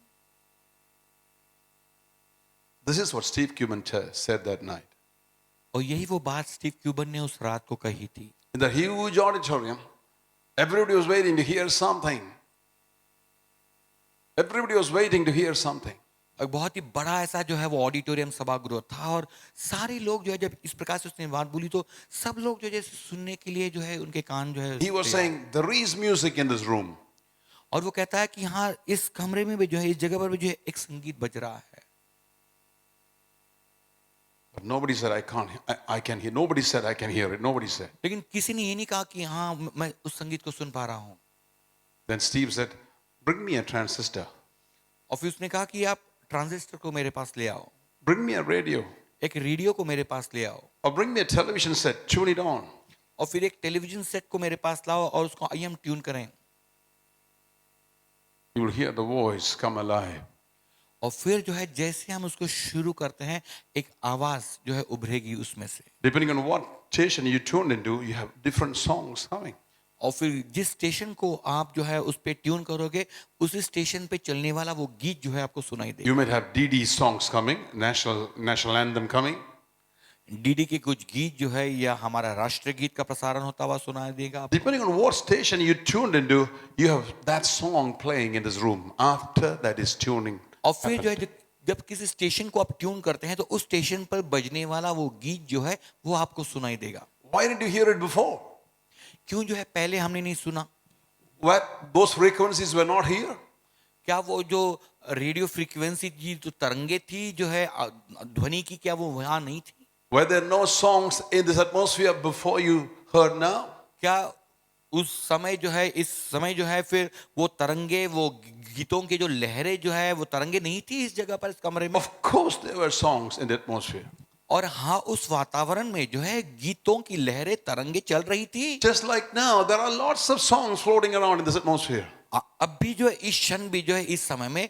This is what Steve Cuban said that night. और यही वो बात स्टीव क्यूबन ने उस रात को कही थी. In the huge auditorium, everybody was waiting to hear something. Everybody was waiting to hear something. और बहुत ही बड़ा ऐसा जो है वो ऑडिटोरियम सभागृह था और सारे लोग जो है जब इस प्रकार से उसने बात बोली तो सब लोग जो जैसे सुनने के लिए जो है उनके कान जो है He was saying, there is music in this room. और वो कहता है कि हाँ इस कमरे में भी जो है इस जगह पर भी जो है एक संगीत बज रहा है. But nobody said, I can hear. Nobody said, I can hear it. Nobody said. लेकिन किसी ने ये नहीं कहा कि हाँ मैं उस संगीत को सुन पा रहा हूँ. Then Steve said, bring me a transistor. और फिर उसने कहा कि आप ट्रांजिस्टर को मेरे पास ले आओ, Bring me a radio. एक रेडियो को मेरे पास ले आओ, Or bring me a television set. Tune it on. और फिर एक टेलीविजन सेट को मेरे पास लाओ और उसको आइए हम ट्यून करें. You will hear the voice come alive. और फिर जो है जैसे हम उसको शुरू करते हैं एक आवाज जो है उभरेगी उसमें से. Depending on what station you tuned into, you have different songs coming. और फिर जिस स्टेशन को आप जो है उस पे ट्यून करोगे उसी स्टेशन पे चलने वाला वो गीत जो है आपको सुनाई देगा. You might have DD songs coming, national anthem coming. DD के कुछ गीत जो है या हमारा राष्ट्रीय गीत का प्रसारण होता हुआ सुनाई देगा. Depending on what station you tuned into, you have that song playing in this room. After that is tuning. और फिर जो है जब किसी स्टेशन को आप ट्यून करते हैं तो उस स्टेशन पर बजने वाला वो गीत जो है वो आपको सुनाई देगा. Why didn't you hear it before? क्यों जो है पहले हमने नहीं सुना? What? Those frequencies were not here? क्या वो जो रेडियो फ्रीक्वेंसी की जो तरंगे थी जो है ध्वनि की क्या वो वहां नहीं थी? Were there no songs in this atmosphere before you heard now? क्या उस समय जो है इस समय जो है फिर वो तरंगे वो गीतों के जो लहरें जो है वो तरंगे नहीं थी इस जगह पर इस कमरे में? Of course there were songs in the atmosphere. और हाँ उस वातावरण में जो है गीतों की लहरें तरंगे चल रही थी. Just like now, there are lots of songs floating around in this atmosphere. अब भी जो है इस क्षण भी जो है इस समय में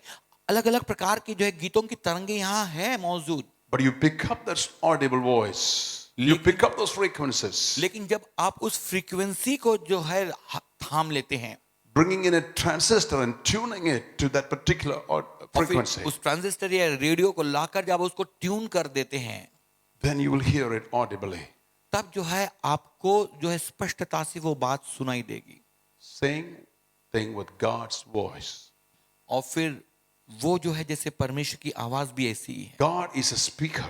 अलग अलग प्रकार की जो है गीतों की तरंगे यहाँ है मौजूद. But you pick up that audible voice. You pick up those frequencies. लेकिन जब आप उस फ्रीक्वेंसी को जो है थाम लेते हैं Bringing in a transistor and tuning it to that particular और फिर frequency. उस ट्रांजिस्टर या रेडियो को लाकर जब उसको ट्यून कर देते हैं Then you will hear it audibly. तब जो है आपको जो है स्पष्टता से वो बात सुनाई देगी Same thing with God's voice. और फिर वो जो है जैसे परमेश्वर की आवाज भी ऐसी ही है God is a speaker.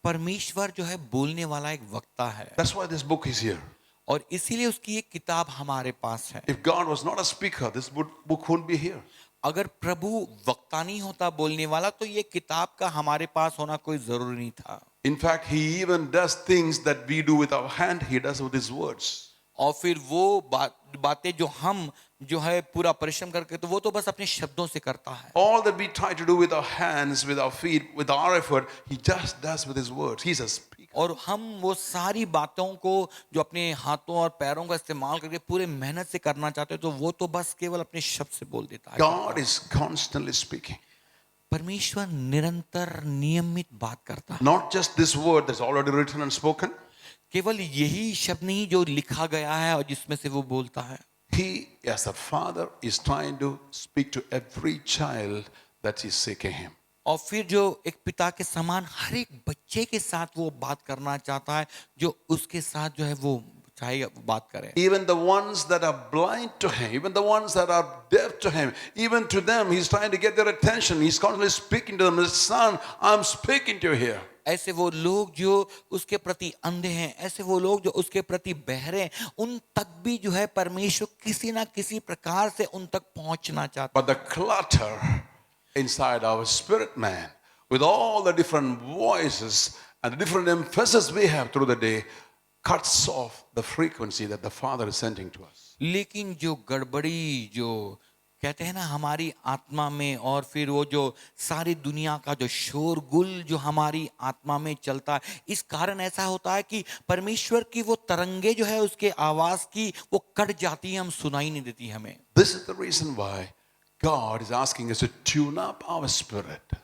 परमेश्वर जो है बोलने वाला एक वक्ता है That's why this book is here. और इसीलिए उसकी एक किताब हमारे पास है If God was not a speaker, this book wouldn't be here. अगर प्रभु वक्ता नहीं होता बोलने वाला तो ये किताब का हमारे पास होना कोई जरूरी नहीं था In fact, He even does things that we do with our hand, He does with His words. और फिर वो बातें जो हम जो है पूरा परिश्रम करके तो वो तो बस अपने शब्दों से करता है All that we try to do with our hands, with our feet, with our effort, He just does with His words. He's a speaker. और हम वो सारी बातों को जो अपने हाथों और पैरों का इस्तेमाल करके पूरे मेहनत से करना चाहते हैं तो वो तो बस केवल अपने शब्द से बोल देता है God is constantly speaking. परमेश्वर निरंतर नियमित बात करता है Not just this word that's already written and spoken. केवल यही शब्द नहीं जो लिखा गया है और जिसमें से वो बोलता है He, as a father, is trying to speak to every child that is seeking Him. और फिर जो एक पिता के समान हर एक बच्चे के साथ वो बात करना चाहता है जो उसके साथ जो है वो चाहे बात करे Even the ones that are blind to Him, even the ones that are deaf to Him, even to them, He's trying to get their attention. He's constantly speaking to them. Son, I'm speaking to you here. ऐसे वो लोग जो उसके प्रति अंधे हैं ऐसे वो लोग जो उसके प्रति बहरे हैं उन तक भी जो है परमेश्वर किसी ना किसी प्रकार से उन तक पहुंचना चाहता But the clutter inside our spirit man, with all the different voices and the different emphasis we have through the day, cuts off the frequency that the Father is sending to us. लेकिन जो गड़बड़ी जो कहते हैं ना हमारी आत्मा में और फिर वो जो सारी दुनिया का जो शोरगुल जो हमारी आत्मा में चलता है इस कारण ऐसा होता है कि परमेश्वर की वो तरंगे जो है उसके आवाज की वो कट जाती है हम सुनाई नहीं देती हमें This is the reason why God is asking us to tune up our spirit.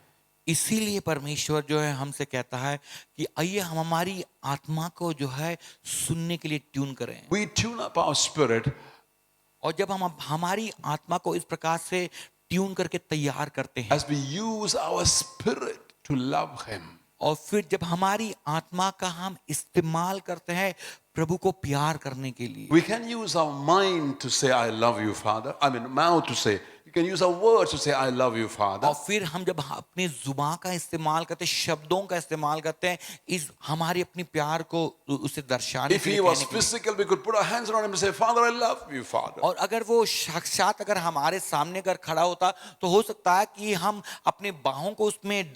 इसीलिए परमेश्वर जो है हमसे कहता है कि आइए हम हमारी आत्मा को जो है सुनने के लिए ट्यून करें We tune up our spirit और जब हम हमारी आत्मा को इस प्रकार से ट्यून करके तैयार करते हैं as we use our spirit to love Him. और फिर जब हमारी आत्मा का हम इस्तेमाल करते हैं प्रभु को प्यार करने के लिए We can use our mind to say, I love you, Father. I mean, mouth to say. You can use our words to say, I love you, Father. और फिर हम जब अपने जुबान का इस्तेमाल करते हैं शब्दों का इस्तेमाल करते हैं इस हमारी अपनी प्यार को उसे दर्शाने If के He लिए was कहने के लिए। physical, we could put our hands around Him and say, Father, I love you, Father. और अगर वो साक्षात अगर हमारे सामने अगर खड़ा होता तो हो सकता है कि हम अपने बाहों को उसमें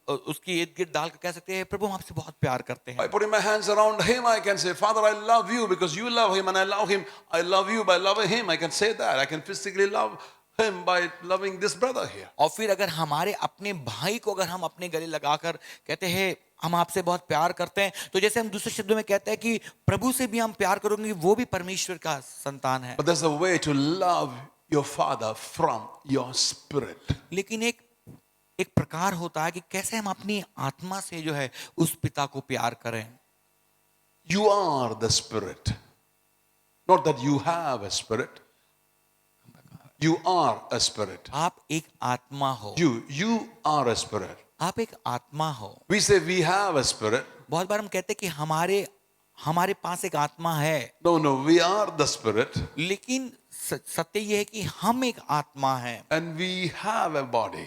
उसकी इर्द गिर्द डाल कर कह सकते हैं प्रभु हम आपसे बहुत प्यार करते हैं By putting my hands around Him, I can say, Father, I love you because you love Him and I love Him. I love you by loving Him. I can say that. I can physically love Him by loving this brother here. और फिर अगर हमारे अपने भाई को अगर हम अपने गले लगाकर कहते हैं हम आपसे बहुत प्यार करते हैं तो जैसे हम दूसरे शब्दों में कहते हैं कि प्रभु से भी हम प्यार करेंगे वो भी परमेश्वर का संतान है But there's a way to love your Father from your spirit. लेकिन एक प्रकार होता है कि कैसे हम अपनी आत्मा से जो है उस पिता को प्यार करें You are the spirit. Not that you have a spirit. You are a spirit. आप एक आत्मा हो You are a spirit. आप एक आत्मा हो We say we have a spirit. बहुत बार हम कहते हैं कि हमारे पास एक आत्मा है No, we are the spirit लेकिन सत्य यह है कि हम एक आत्मा है and we have a body.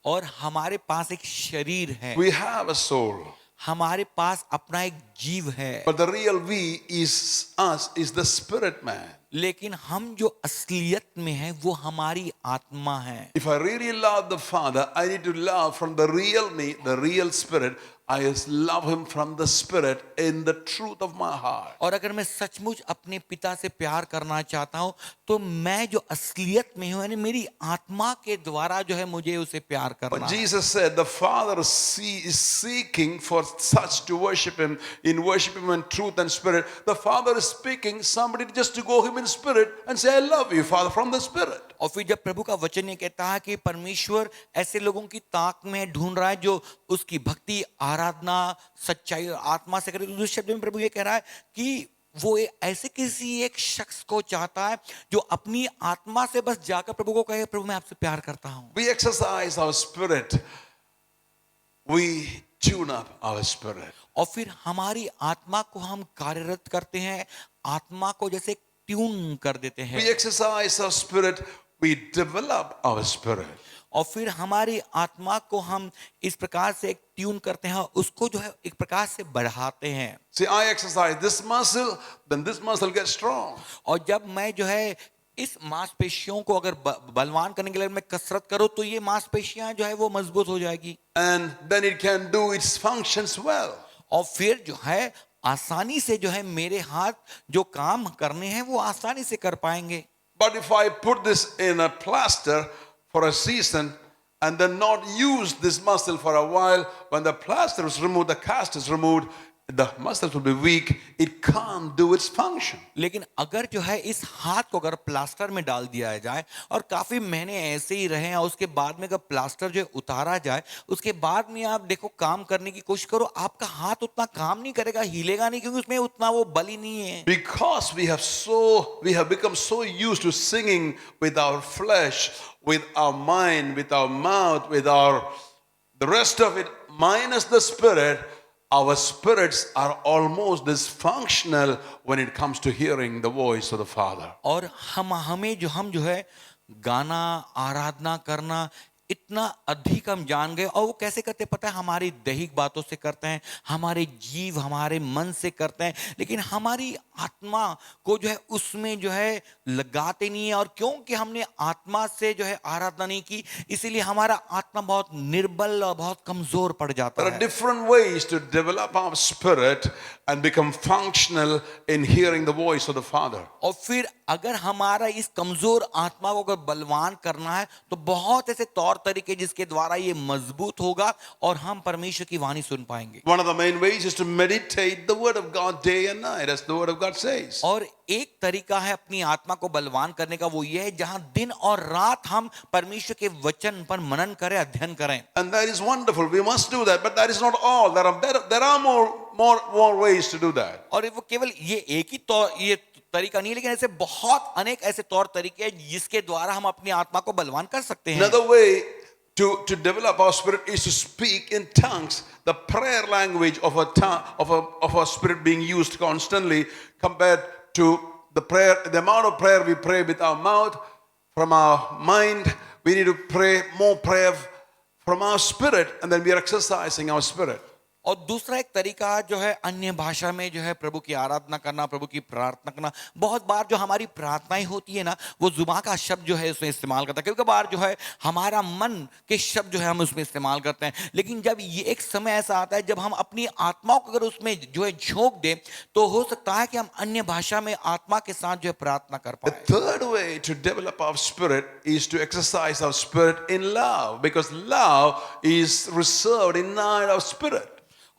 और हमारे पास एक शरीर है We have a soul. हमारे पास अपना एक जीव है But the real we is us, is the spirit man. लेकिन हम जो असलियत में है वो हमारी आत्मा है If I really love the Father, I need to love from the real me, the real spirit. I just love Him from the spirit in the truth of my heart. और अगर मैं सचमुच अपने पिता से प्यार करना चाहता हूँ तो मैं जो असलियत में हूँ यानी मेरी आत्मा के द्वारा जो है मुझे उसे प्यार करना But है Jesus said the Father is seeking for such to worship Him, worship Him in truth and spirit. The Father is speaking somebody just to go Him in spirit and say, I love you, Father, from the spirit. और फिर जब प्रभु का वचन ये कहता है कि परमेश्वर ऐसे लोगों की ताक में ढूंढ रहा है जो उसकी भक्ति आराधना सच्चाई और आत्मा से करें, तो दूसरे शब्द में प्रभु ये कह रहा है कि वो ऐसे किसी एक शख्स को चाहता है जो अपनी आत्मा से बस जाकर प्रभु को कहे, प्रभु मैं आपसे प्यार करता हूं। We exercise our spirit. We tune up our spirit. और फिर हमारी आत्मा को हम कार्यरत करते हैं, आत्मा को जैसे ट्यून कर देते We हैं। exercise our spirit. We develop our spirit. और फिर हमारी आत्मा को हम इस प्रकार से एक ट्यून करते हैं, उसको जो है एक प्रकार से बढ़ाते हैं। See, I exercise this muscle, then this muscle gets strong. और जब मैं जो है इस मांसपेशियों को अगर बलवान करने के लिए मैं कसरत करूं, तो ये मांसपेशियां जो है वो मजबूत हो जाएगी, And then it can do its functions well. और फिर जो है आसानी से जो है मेरे हाथ जो काम करने हैं वो आसानी से कर पाएंगे। But if I put this in a plaster for a season and then not use this muscle for a while, when the plaster is removed, the cast is removed, the muscles will be weak. It can't do its function. लेकिन अगर जो है इस हाथ को अगर plaster में डाल दिया जाए और काफी महीने ऐसे ही रहे, और उसके बाद में अगर प्लास्टर जो है उतारा जाए, उसके बाद में आप देखो काम करने की कोशिश करो, आपका हाथ उतना काम नहीं करेगा, हिलेगा नहीं, क्योंकि उसमें उतना वो बल ही नहीं है। Because we have become so used to singing with our flesh, with our mind, with our mouth, with the rest of it, minus the spirit. Our spirits are almost dysfunctional when it comes to hearing the voice of the Father. और हम जो है गाना आराधना करना इतना अधिक हम जान गए, और वो कैसे करते पता है, हमारी दैहिक बातों से करते हैं, हमारे जीव हमारे मन से करते हैं, लेकिन हमारी आत्मा को जो है उसमें जो है लगाते नहीं है। और क्योंकि हमने आत्मा से जो है आराधना नहीं की, इसीलिए हमारा आत्मा बहुत निर्बल और बहुत कमजोर पड़ जाता There are है। different ways to develop our spirit and become functional in hearing the voice of the Father. और फिर अगर हमारा इस कमजोर आत्मा को अगर बलवान करना है, तो बहुत ऐसे तौर तरीके जिसके द्वारा ये मजबूत होगा और हम परमेश्वर की वाणी सुन पाएंगे। One of the main ways is to meditate the Word of God day and night, as the Word of God says. और एक तरीका है अपनी आत्मा को बलवान करने का, वो ये है जहां दिन और रात हम परमेश्वर के वचन पर मनन करें, अध्ययन करें। And that is wonderful. We must do that, but that is not all. There are more ways to do that. और वो केवल ये एक ही ये तरीका नहीं, लेकिन ऐसे बहुत अनेक ऐसे तौर तरीके हैं जिसके द्वारा हम अपनी आत्मा को बलवान कर सकते हैं। Another way to develop our spirit is to speak in tongues, the prayer language of a spirit being used constantly, compared to the amount of prayer we pray with our mouth, from our mind. We need to pray more prayer from our spirit, and then we are exercising our spirit. और दूसरा एक तरीका जो है अन्य भाषा में जो है प्रभु की आराधना करना, प्रभु की प्रार्थना करना। बहुत बार जो हमारी प्रार्थनाएं होती है ना, वो जुबान का शब्द जो है उसमें इस्तेमाल करता है, कभी कभार जो है हमारा मन के शब्द जो है हम उसमें इस्तेमाल करते हैं। लेकिन जब ये एक समय ऐसा आता है जब हम अपनी आत्मा को अगर उसमें जो है झोंक दें, तो हो सकता है कि हम अन्य भाषा में आत्मा के साथ जो है प्रार्थना कर The पाए। third way to develop our spirit is to exercise our spirit in love, because love is reserved inside our spirit.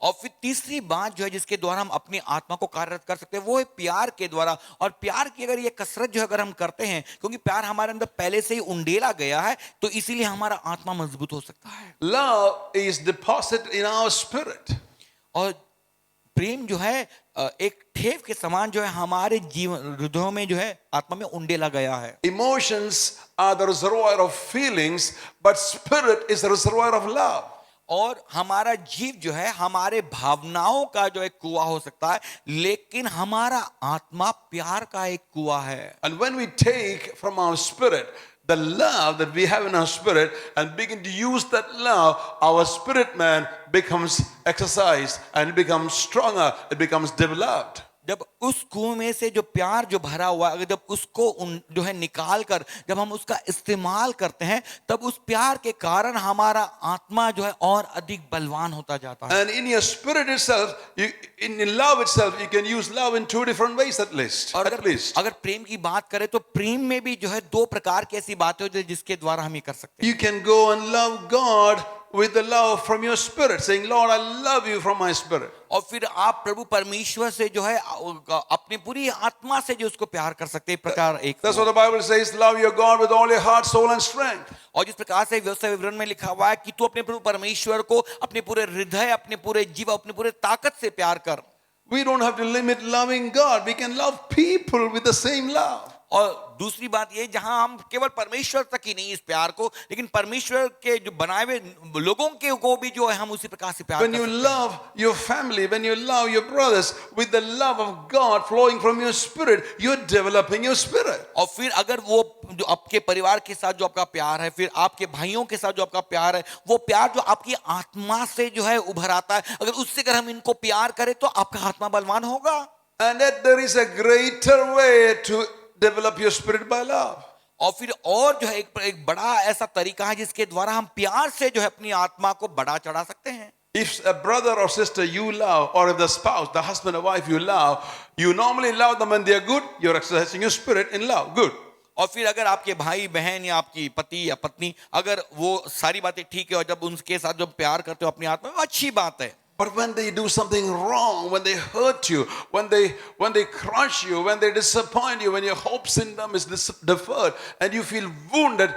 और फिर तीसरी बात जो है जिसके द्वारा हम अपनी आत्मा को कार्यरत कर सकते हैं, वो है प्यार के द्वारा। और प्यार की अगर ये कसरत जो अगर हम करते हैं, क्योंकि प्यार हमारे अंदर पहले से ही उंडेला गया है, तो इसीलिए हमारा आत्मा मजबूत हो सकता है। Love is deposited in our spirit. और प्रेम जो है एक ठेव के समान जो है हमारे जीवन हृदयों में जो है आत्मा में उंडेला गया है। Emotions are the reservoir of feelings, but spirit is the reservoir of love. और हमारा जीव जो है हमारे भावनाओं का जो एक कुआं हो सकता है, लेकिन हमारा आत्मा प्यार का एक कुआं है। And when we take from our spirit the love that we have in our spirit and begin to use that love, our spirit man becomes exercised and it becomes stronger, it becomes developed. जब उस कुएं में से जो प्यार जो भरा हुआ, अगर जब उसको जो है निकाल कर जब हम उसका इस्तेमाल करते हैं, तब उस प्यार के कारण हमारा आत्मा जो है और अधिक बलवान होता जाता है। And in your spirit itself, in love itself, you can use love in two different ways at least. और At least. अगर प्रेम की बात करें तो प्रेम में भी जो है दो प्रकार की ऐसी बातें होती है जिसके द्वारा हम ये कर सकते हैं। You can go and love God with the love from your spirit, saying, Lord, I love you from my spirit. और फिर आप प्रभु परमेश्वर से जो है अपनी पूरी आत्मा से जो उसको प्यार कर सकते हैं, प्रकार एक That's what the Bible says, love your God with all your heart, soul and strength. और जिस प्रकार से व्यवस्था विवरण में लिखा हुआ है कि तू अपने प्रभु परमेश्वर को अपने पूरे हृदय, अपने पूरे जीव, अपने पूरे ताकत से प्यार कर. We don't have to limit loving God. We can love people with the same love. और दूसरी बात ये, जहां हम केवल परमेश्वर तक ही नहीं इस प्यार को, लेकिन परमेश्वर के जो बनाए हुए लोगों के को भी जो है हम उसी प्रकार से प्यार When कर you सकते हैं. love your family, when you love your brothers with the love of God flowing from your spirit, you're developing your spirit. और फिर अगर वो जो आपके परिवार के साथ जो आपका प्यार है, फिर आपके भाइयों के साथ जो आपका प्यार है, वो प्यार जो आपकी आत्मा से जो है उभर आता है, अगर उससे अगर हम इनको प्यार करें तो आपका आत्मा बलवान होगा. And that there is a greater way to develop your spirit by love. और फिर और जो है एक बड़ा ऐसा तरीका है जिसके द्वारा हम प्यार से जो है अपनी आत्मा को बढ़ा चढ़ा सकते हैं. If a brother or sister you love, or if the spouse, the husband or wife you love, you normally love them when they are good, you're exercising your spirit in love. Good. और फिर अगर आपके भाई बहन या आपकी पति या पत्नी, अगर वो सारी बातें ठीक है और जब उनके साथ जब प्यार करते हो अपनी आत्मा में, अच्छी बात है. But when they do something wrong, when they hurt you, when they crush you, when they disappoint you, when your hopes in them is deferred, and you feel wounded,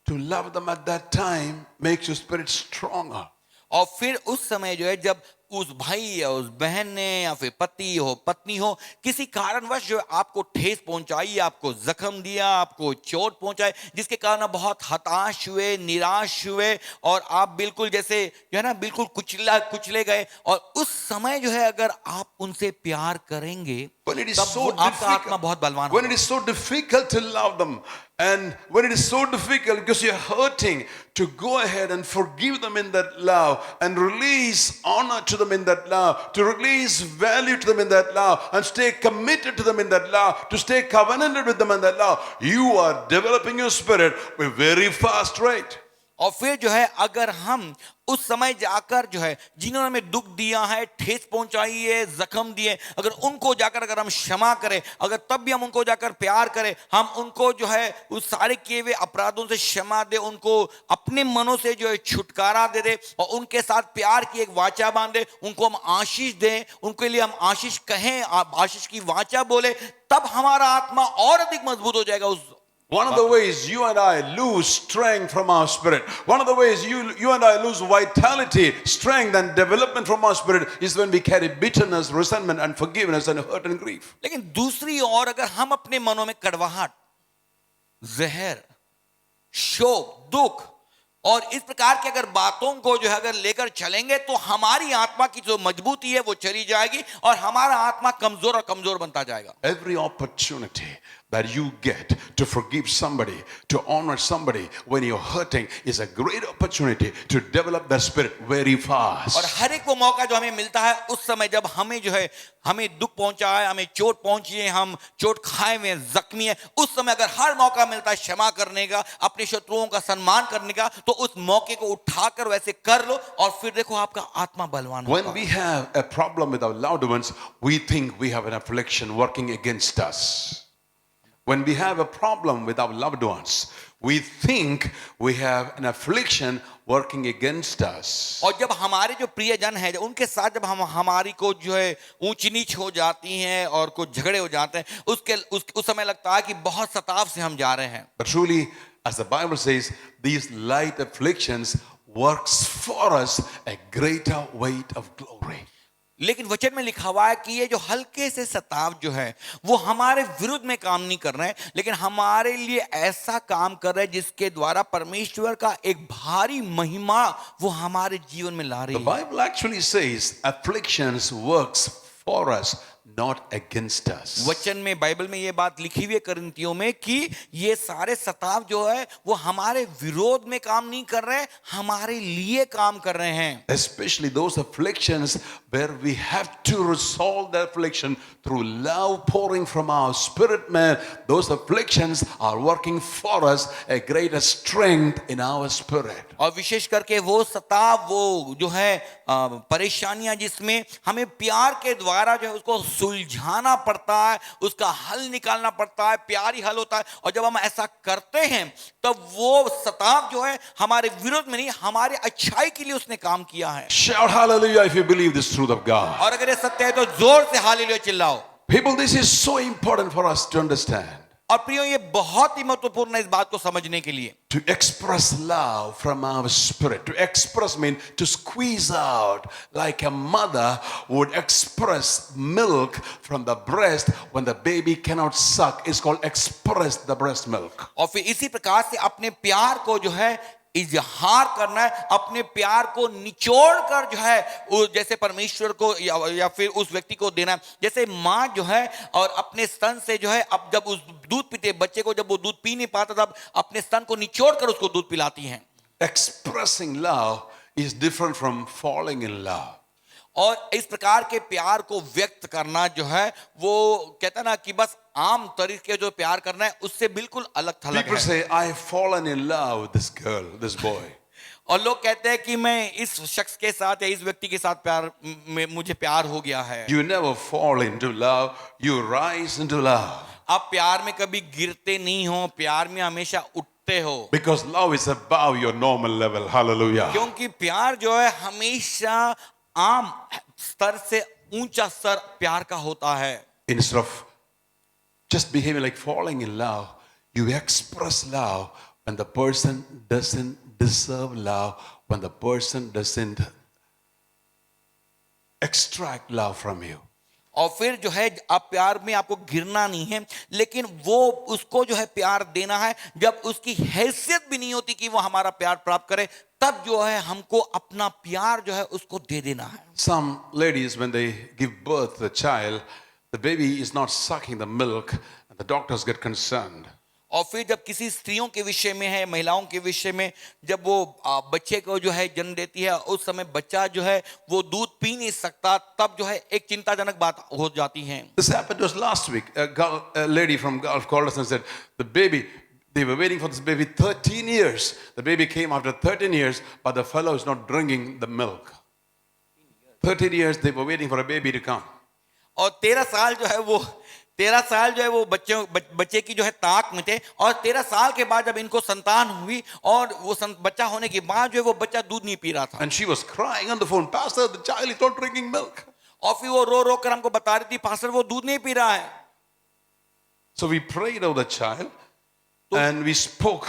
to love them at that time makes your spirit stronger. और फिर उस समय जो है जब उस भाई या उस बहन ने या फिर पति हो पत्नी हो किसी कारणवश जो आपको ठेस पहुंचाई, आपको जख्म दिया, आपको चोट पहुंचाए, जिसके कारण आप बहुत हताश हुए, निराश हुए और आप बिल्कुल जैसे जो है ना बिल्कुल कुचले गए, और उस समय जो है अगर आप उनसे प्यार करेंगे When it is तब so वो आपका आत्मा बहुत बलवान difficult, when होगा. it is so difficult to love them, and when it is so difficult because you're hurting, to go ahead and forgive them in that love and release honor to them in that love, to release value to them in that love, and stay committed to them in that love, to stay covenanted with them in that love, you are developing your spirit with a very fast rate. और फिर जो है अगर हम उस समय जाकर जो है जिन्होंने हमें दुख दिया है, ठेस पहुंचाई है, जख्म दिए, अगर उनको जाकर अगर हम क्षमा करें, अगर तब भी हम उनको जाकर प्यार करें, हम उनको जो है उस सारे किए हुए अपराधों से क्षमा दे, उनको अपने मनों से जो है छुटकारा दे दे और उनके साथ प्यार की एक वाचा बांधे, उनको हम आशीष दें, उनके लिए हम आशीष कहें, आशीष की वाचा बोले, तब हमारा आत्मा और अधिक मजबूत हो जाएगा. One of the ways you and I lose strength from our spirit, one of the ways you and I lose vitality, strength and development from our spirit is when we carry bitterness, resentment, unforgiveness and hurt and grief. लेकिन दूसरी ओर अगर हम अपने मनों में कड़वाहट, जहर, शोक, दुख और इस प्रकार की अगर बातों को जो है अगर लेकर चलेंगे तो हमारी आत्मा की जो मजबूती है वो चली जाएगी और हमारा आत्मा कमजोर और कमजोर बनता जाएगा. Every opportunity that you get to forgive somebody, to honor somebody when you're hurting is a great opportunity to develop that spirit very fast. और हर एक वो मौका जो हमें मिलता है उस समय जब हमें जो है हमें दुख पहुंचा है, हमें चोट पहुंची है, हम चोट खाए हुए हैं, जख्मी है, उस समय अगर हर मौका मिलता है क्षमा करने का, अपने शत्रुओं का सम्मान करने का, तो उस मौके को उठाकर वैसे कर लो और फिर देखो आपका आत्मा बलवान होगा. When we have a problem with our loved ones, we think we have an affliction working against us. When we have a problem with our loved ones, we think we have an affliction working against us. और जब हमारे जो प्रियजन हैं उनके साथ जब हम हमारी को जो है ऊंच नीच हो जाती हैं और कुछ झगड़े हो जाते हैं, उस समय लगता है कि बहुत सताव से हम जा रहे हैं. But truly, as the Bible says, these light afflictions works for us a greater weight of glory. लेकिन वचन में लिखा हुआ है कि ये जो हल्के से सताव जो है वो हमारे विरुद्ध में काम नहीं कर रहे हैं, लेकिन हमारे लिए ऐसा काम कर रहे हैं जिसके द्वारा परमेश्वर का एक भारी महिमा वो हमारे जीवन में ला रही The है. Bible actually says afflictions works for us, not against us. वचन में बाइबल में ये बात लिखी हुई है कोरिन्थियों में कि ये सारे सताव जो है वो हमारे विरोध में काम नहीं कर रहे, हमारे लिए काम कर रहे हैं. Especially those afflictions where we have to resolve the affliction through love pouring from our spirit man. Those afflictions are working for us a greater strength in our spirit. और विशेष करके वो सताव, वो जो है परेशानियां जिसमें हमें प्यार के द्वारा जो है उसको सुलझाना पड़ता है, उसका हल निकालना पड़ता है, प्यारी हल होता है। और जब हम ऐसा करते हैं तब वो सताव जो है हमारे विरोध में नहीं, हमारे अच्छाई के लिए उसने काम किया है। Shout hallelujah if you believe this truth of God. और अगर ये सत्य है तो जोर से hallelujah चिल्लाओ। People, this is so important for us to understand. और प्रियो, ये बहुत ही महत्वपूर्ण है इस बात को समझने के लिए। To express love from our spirit. To express means to squeeze out like a mother would express milk from the breast when the baby cannot suck. It's called express the breast milk. और फिर इसी प्रकार से अपने प्यार को जो है इजहार करना है, अपने प्यार को निचोड़ कर जो है जैसे परमेश्वर को या फिर उस व्यक्ति को देना। जैसे माँ जो है और अपने स्तन से जो है, अब जब उस दूध पीते बच्चे को जब वो दूध पी नहीं पाता तब अपने स्तन को निचोड़ कर उसको दूध पिलाती हैं। Expressing love is different from falling in love. और इस प्रकार के प्यार को व्यक्त करना जो है वो कहता ना कि बस आम तरीके जो प्यार करना है उससे बिल्कुल अलग थलग People है। say, I've fallen in love with this girl, this boy. और लोग कहते हैं कि मैं इस शख्स के साथ या इस व्यक्ति के साथ प्यार में मुझे प्यार हो गया है। You never fall into love, you rise into love. आप प्यार में कभी गिरते नहीं हो, प्यार में हमेशा उठते हो। Because love is above your normal level. Hallelujah. क्योंकि प्यार जो है हमेशा आम स्तर से ऊंचा स्तर प्यार का होता है। Instead of just behaving like falling in love, you express love when the person doesn't deserve love, when the person doesn't extract love from you. और फिर जो है आप प्यार में आपको गिरना नहीं है, लेकिन वो उसको जो है प्यार देना है जब उसकी हैसियत भी नहीं होती कि वो हमारा प्यार प्राप्त करे, तब जो है हमको अपना प्यार जो है उसको दे देना है। Some ladies, when they give birth to the child, the baby is not sucking the milk, and the doctors get concerned. और फिर जब किसी स्त्रियों के विषय में है, महिलाओं के विषय में, जब वो बच्चे को जो है जन्म देती है, उस समय बच्चा जो है वो दूध पी नहीं सकता, तब जो है एक चिंताजनक बात हो जाती है। This happened to us last week. A lady from Gulf called us and said, the baby, they were waiting for this baby 13 years. The baby came after 13 years, but the fellow is not drinking the milk. 13 years they were waiting for a baby to come. और 13 साल जो है वो बच्चे की जो है ताक में थे, और 13 साल के बाद जब इनको संतान हुई और वो बच्चा होने के बाद जो है वो बच्चा दूध नहीं पी रहा था। And she was crying on the phone, Pastor, the child is not drinking milk. और फिर वो रो रो कर हमको बता रही थी, पास्टर वो दूध नहीं पी रहा है। So we prayed over the child and we spoke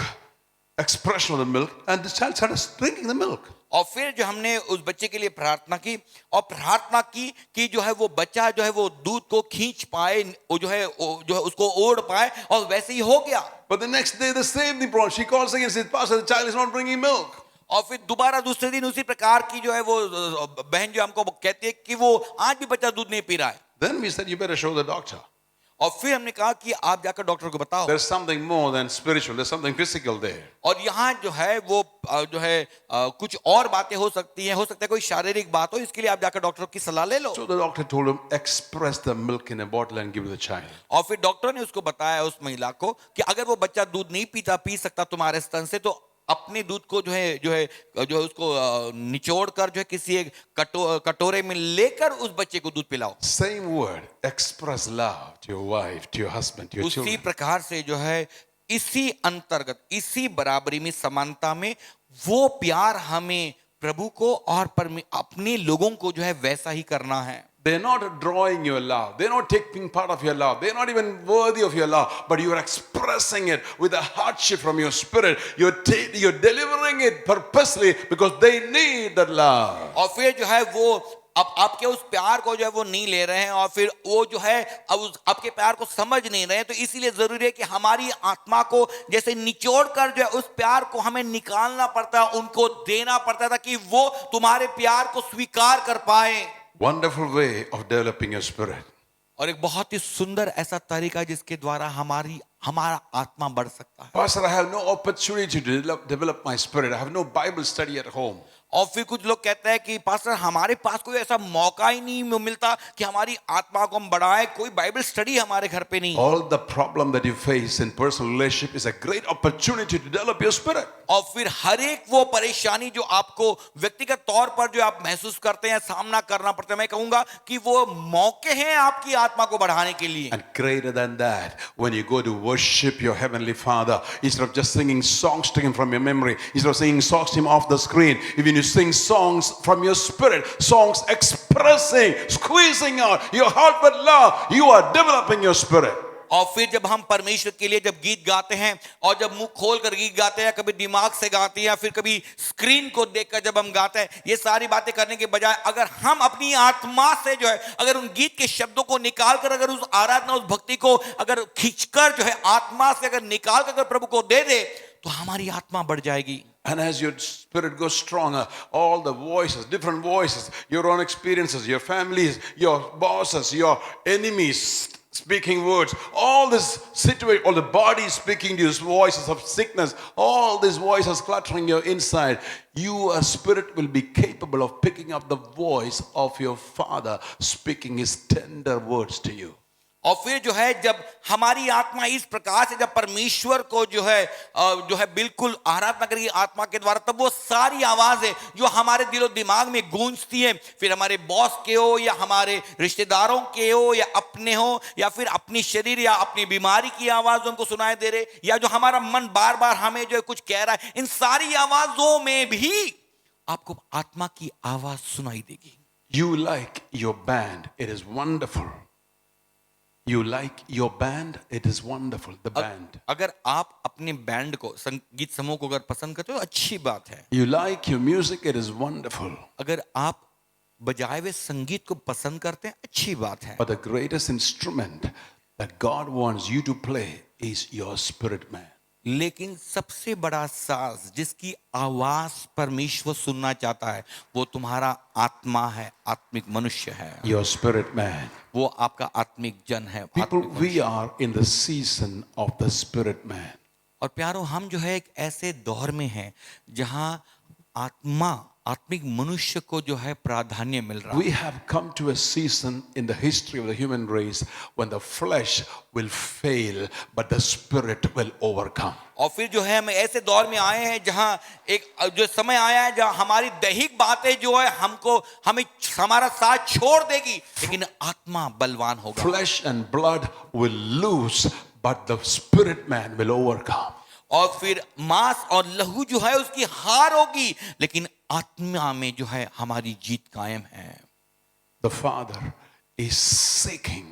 expression of the milk, and the child started drinking the milk. और फिर जो हमने उस बच्चे के लिए प्रार्थना की और प्रार्थना की कि जो है वो बच्चा जो है वो दूध को खींच पाए, वो जो है उसको ओढ़ पाए, और वैसे ही हो गया। But the next day the same thing, she calls again and says, Pastor, the child is not drinking milk. और फिर दोबारा दूसरे दिन उसी प्रकार की जो है वो बहन जो हमको कहती है कि वो आज भी बच्चा दूध नहीं पी रहा है। Then we said, you better show the doctor. और फिर हमने कहा कि आप जाकर डॉक्टर को बताओ। There's something more than spiritual, there's something physical there. और यहाँ जो है वो जो है कुछ और बातें हो सकती हैं, हो सकता है कोई शारीरिक बात हो, इसके लिए आप जाकर डॉक्टर की सलाह ले लो। So the doctor told him, express the milk in a bottle and give it to the child. और फिर डॉक्टर ने उसको बताया उस महिला को कि अगर वो बच्चा दूध नहीं पी सकता तुम्हारे स्तन से, तो अपने दूध को जो है उसको निचोड़ कर जो है किसी एक कटोरे में लेकर उस बच्चे को दूध पिलाओ। Same word, express love to your wife, to your husband, to your उसी children. प्रकार से जो है इसी अंतर्गत, इसी बराबरी में, समानता में वो प्यार हमें प्रभु को और अपने लोगों को जो है वैसा ही करना है। They're not drawing your love. They're not taking part of your love. They're not even worthy of your love. But you are expressing it with a hardship from your spirit. You're delivering it purposely because they need that love. और फिर जो है वो अब आपके उस प्यार को जो है वो नहीं ले रहे हैं, और फिर वो जो है अब आपके प्यार को समझ नहीं रहे हैं, तो इसीलिए जरूरी है कि हमारी आत्मा को जैसे निचोड़ कर जो है उस प्यार को हमें निकालना पड़ता है, उनको देना पड़ता है, ताकि वो तुम्हारे प्यार को स्वीकार कर पाए। Wonderful way of developing your spirit. और एक बहुत ही सुंदर ऐसा तरीका जिसके द्वारा हमारी हमारा आत्मा बढ़ सकता है। Pastor, I have no opportunity to develop my spirit. I have no Bible study at home. और फिर कुछ लोग कहते हैं कि पास्टर हमारे पास कोई ऐसा मौका ही नहीं मिलता कि हमारी आत्मा को हम बढ़ाएं, कोई बाइबल स्टडी हमारे घर पे नहीं। All the problem that you face in personal relationship is a great opportunity to develop your spirit. और फिर हर एक वो परेशानी जो आपको व्यक्तिगत तौर पर जो आप महसूस करते हैं, सामना करना पड़ता है, मैं कहूंगा कि वो मौके हैं आपकी आत्मा को बढ़ाने के लिए। And greater than that, when you go to worship your heavenly Father, instead of just singing songs to Him from your memory, instead of singing songs to Him off the screen, even you sing songs from your spirit, songs expressing, squeezing out your heart with love, you are developing your spirit. और फिर जब हम परमेश्वर के लिए जब गीत गाते हैं और जब मुंह खोल कर गीत गाते हैं, कभी दिमाग से गाते हैं या फिर कभी स्क्रीन को देखकर जब हम गाते हैं, ये सारी बातें करने के बजाय अगर हम अपनी आत्मा से जो है अगर उन गीत के शब्दों को निकाल कर अगर उस आराधना उस भक्ति को अगर खींचकर जो है आत्मा से अगर निकाल कर अगर प्रभु को दे दे तो हमारी आत्मा बढ़ जाएगी। And as your spirit goes stronger, all the voices, different voices, your own experiences, your families, your bosses, your enemies speaking words, all this situation, all the body speaking to you, voices of sickness, all these voices cluttering your inside, your spirit will be capable of picking up the voice of your Father speaking His tender words to you. और फिर जो है जब हमारी आत्मा इस प्रकार से जब परमेश्वर को जो है बिल्कुल आराधना करेगी आत्मा के द्वारा, तब वो सारी आवाजें जो हमारे दिलो दिमाग में गूंजती हैं, फिर हमारे बॉस के हो या हमारे रिश्तेदारों के हो या अपने हो या फिर अपनी शरीर या अपनी बीमारी की आवाज हमको सुनाई दे रहे, या जो हमारा मन बार बार हमें जो है कुछ कह रहा है, इन सारी आवाजों में भी आपको आत्मा की आवाज सुनाई देगी। You like your band, it is wonderful. You like your band, it is wonderful, the band. अगर आप अपने बैंड को संगीत समूह को अगर पसंद करते हो अच्छी बात है। You like your music, it is wonderful. अगर आप बजाए हुए संगीत को पसंद करते हैं अच्छी बात है। But the greatest instrument that God wants you to play is your spirit man. लेकिन सबसे बड़ा साज जिसकी आवाज परमेश्वर सुनना चाहता है वो तुम्हारा आत्मा है, आत्मिक मनुष्य है। Your spirit man. वो आपका आत्मिक जन है। People, we are in the season of the spirit man. और प्यारो हम जो है एक ऐसे दौर में हैं जहां आत्मिक मनुष्य को जो है प्राधान्य मिल रहा है। We have come to a season in the history of the human race when the flesh will fail but the spirit will overcome. और फिर जो है हम ऐसे दौर में आए हैं जहां एक जो समय आया है जहां हमारी दैहिक बातें जो है हमें हमारा साथ छोड़ देगी, लेकिन आत्मा बलवान होगा। Flesh and blood will lose but the spirit man will overcome. और फिर मांस और लहू जो है उसकी हार होगी, लेकिन आत्मा में जो है हमारी जीत कायम है। The Father is seeking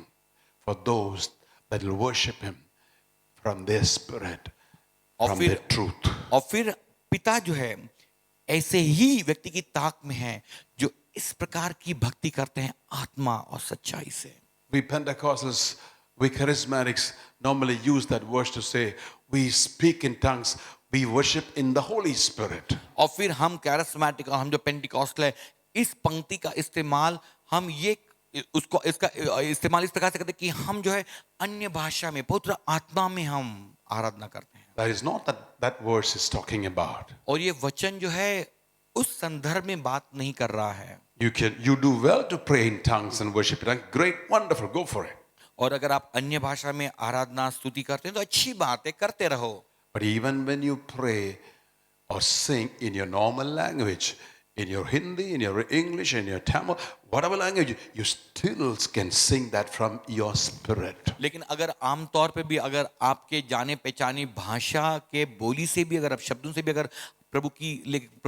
for those that will worship Him from their spirit, from their truth. और फिर पिता जो है ऐसे ही व्यक्ति की ताक में है जो इस प्रकार की भक्ति करते हैं आत्मा और सच्चाई से। We Pentecostals, we charismatics normally use that verse to say we speak in tongues, we worship in the Holy Spirit. और फिर हम कैरिस्मेटिक और हम जो पेंटिकॉस्टल है इस पंक्ति का इस्तेमाल हम इसका इस्तेमाल इस प्रकार से करते हैं कि हम जो है अन्य भाषा में पवित्र आत्मा में हम आराधना करते हैं। That is not that verse is talking about. और ये वचन जो है उस संदर्भ में बात नहीं कर रहा है। You do well to pray in tongues and worship in tongues. Great, wonderful, go for it. और अगर आप अन्य भाषा में आराधना स्तुति करते हैं तो अच्छी बात है, करते रहो। But even when you pray or sing in your normal language, in your Hindi, in your English, in your Tamil, whatever language, you still can sing that from your spirit. लेकिन अगर आम तौर पे भी अगर आपके जाने पहचानी भाषा के बोली से भी अगर आप शब्दों से भी अगर प्रभु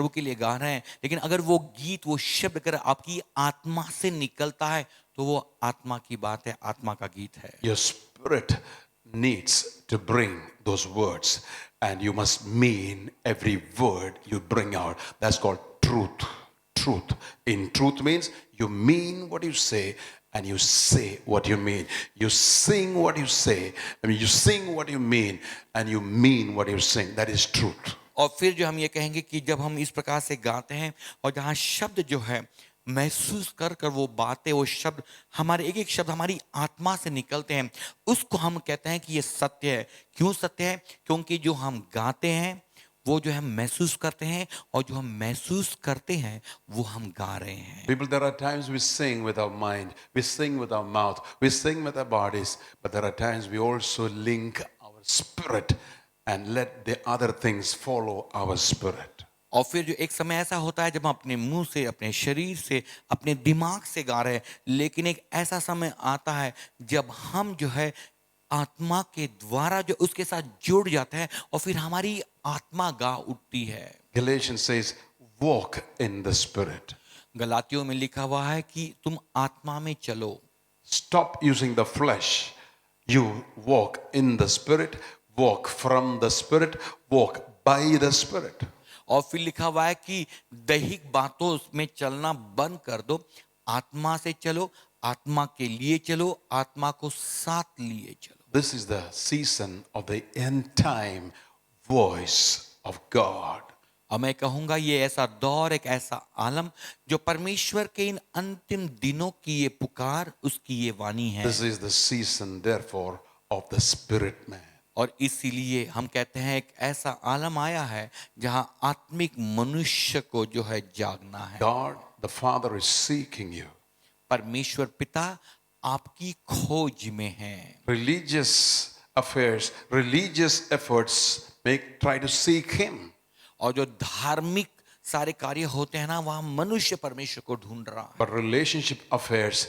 के लिए गा रहे हैं, लेकिन अगर वो गीत वो शब्द अगर आपकी आत्मा से निकलता है तो वो आत्मा की बात है, आत्मा का गीत है। Your spirit needs to bring those words and you must mean every word you bring out. That's called truth. Truth. In truth means you mean what you say and you say what you mean. You sing what you say. You sing what you mean and you mean what you sing. That is truth. और फिर जो हम ये कहेंगे कि जब हम इस प्रकार से गाते हैं और जहाँ शब्द जो है महसूस कर कर वो बातें, वो शब्द, हमारे एक एक शब्द हमारी आत्मा से निकलते हैं, उसको हम कहते हैं कि ये सत्य है। क्यों सत्य है? क्योंकि जो हम गाते हैं वो जो हम महसूस करते हैं, और जो हम महसूस करते हैं वो हम गा रहे हैं। People, there are times we sing with our mind, we sing with our mouth, we sing with our bodies, but there are times we also link our spirit and let the other things follow our spirit. और फिर जो एक समय ऐसा होता है जब हम अपने मुंह से, अपने शरीर से, अपने दिमाग से गा रहे हैं, लेकिन एक ऐसा समय आता है जब हम जो है आत्मा के द्वारा जो उसके साथ जुड़ जाते हैं, और फिर हमारी आत्मा गा उठती है। Galatians says, walk in the spirit. गलातियों में लिखा हुआ है कि तुम आत्मा में चलो। Stop using the flesh. You walk in the spirit, walk from the spirit, walk by the spirit. और फिर लिखा हुआ है कि दैहिक बातों में चलना बंद कर दो, आत्मा से चलो, आत्मा के लिए चलो, आत्मा को साथ लिए चलो। This is the season of the end time voice of God. और मैं कहूंगा ये ऐसा दौर, एक ऐसा आलम जो परमेश्वर के इन अंतिम दिनों की ये पुकार, उसकी ये वाणी है। This is the season, therefore, of the spirit man. और इसीलिए हम कहते हैं एक ऐसा आलम आया है जहां आत्मिक मनुष्य को जो है जागना है। God, the Father, is seeking you. परमेश्वर पिता आपकी खोज में है। Religious affairs, religious efforts try to seek Him. और जो धार्मिक सारे कार्य होते हैं ना, वहां मनुष्य परमेश्वर को ढूंढ रहा है। But relationship affairs,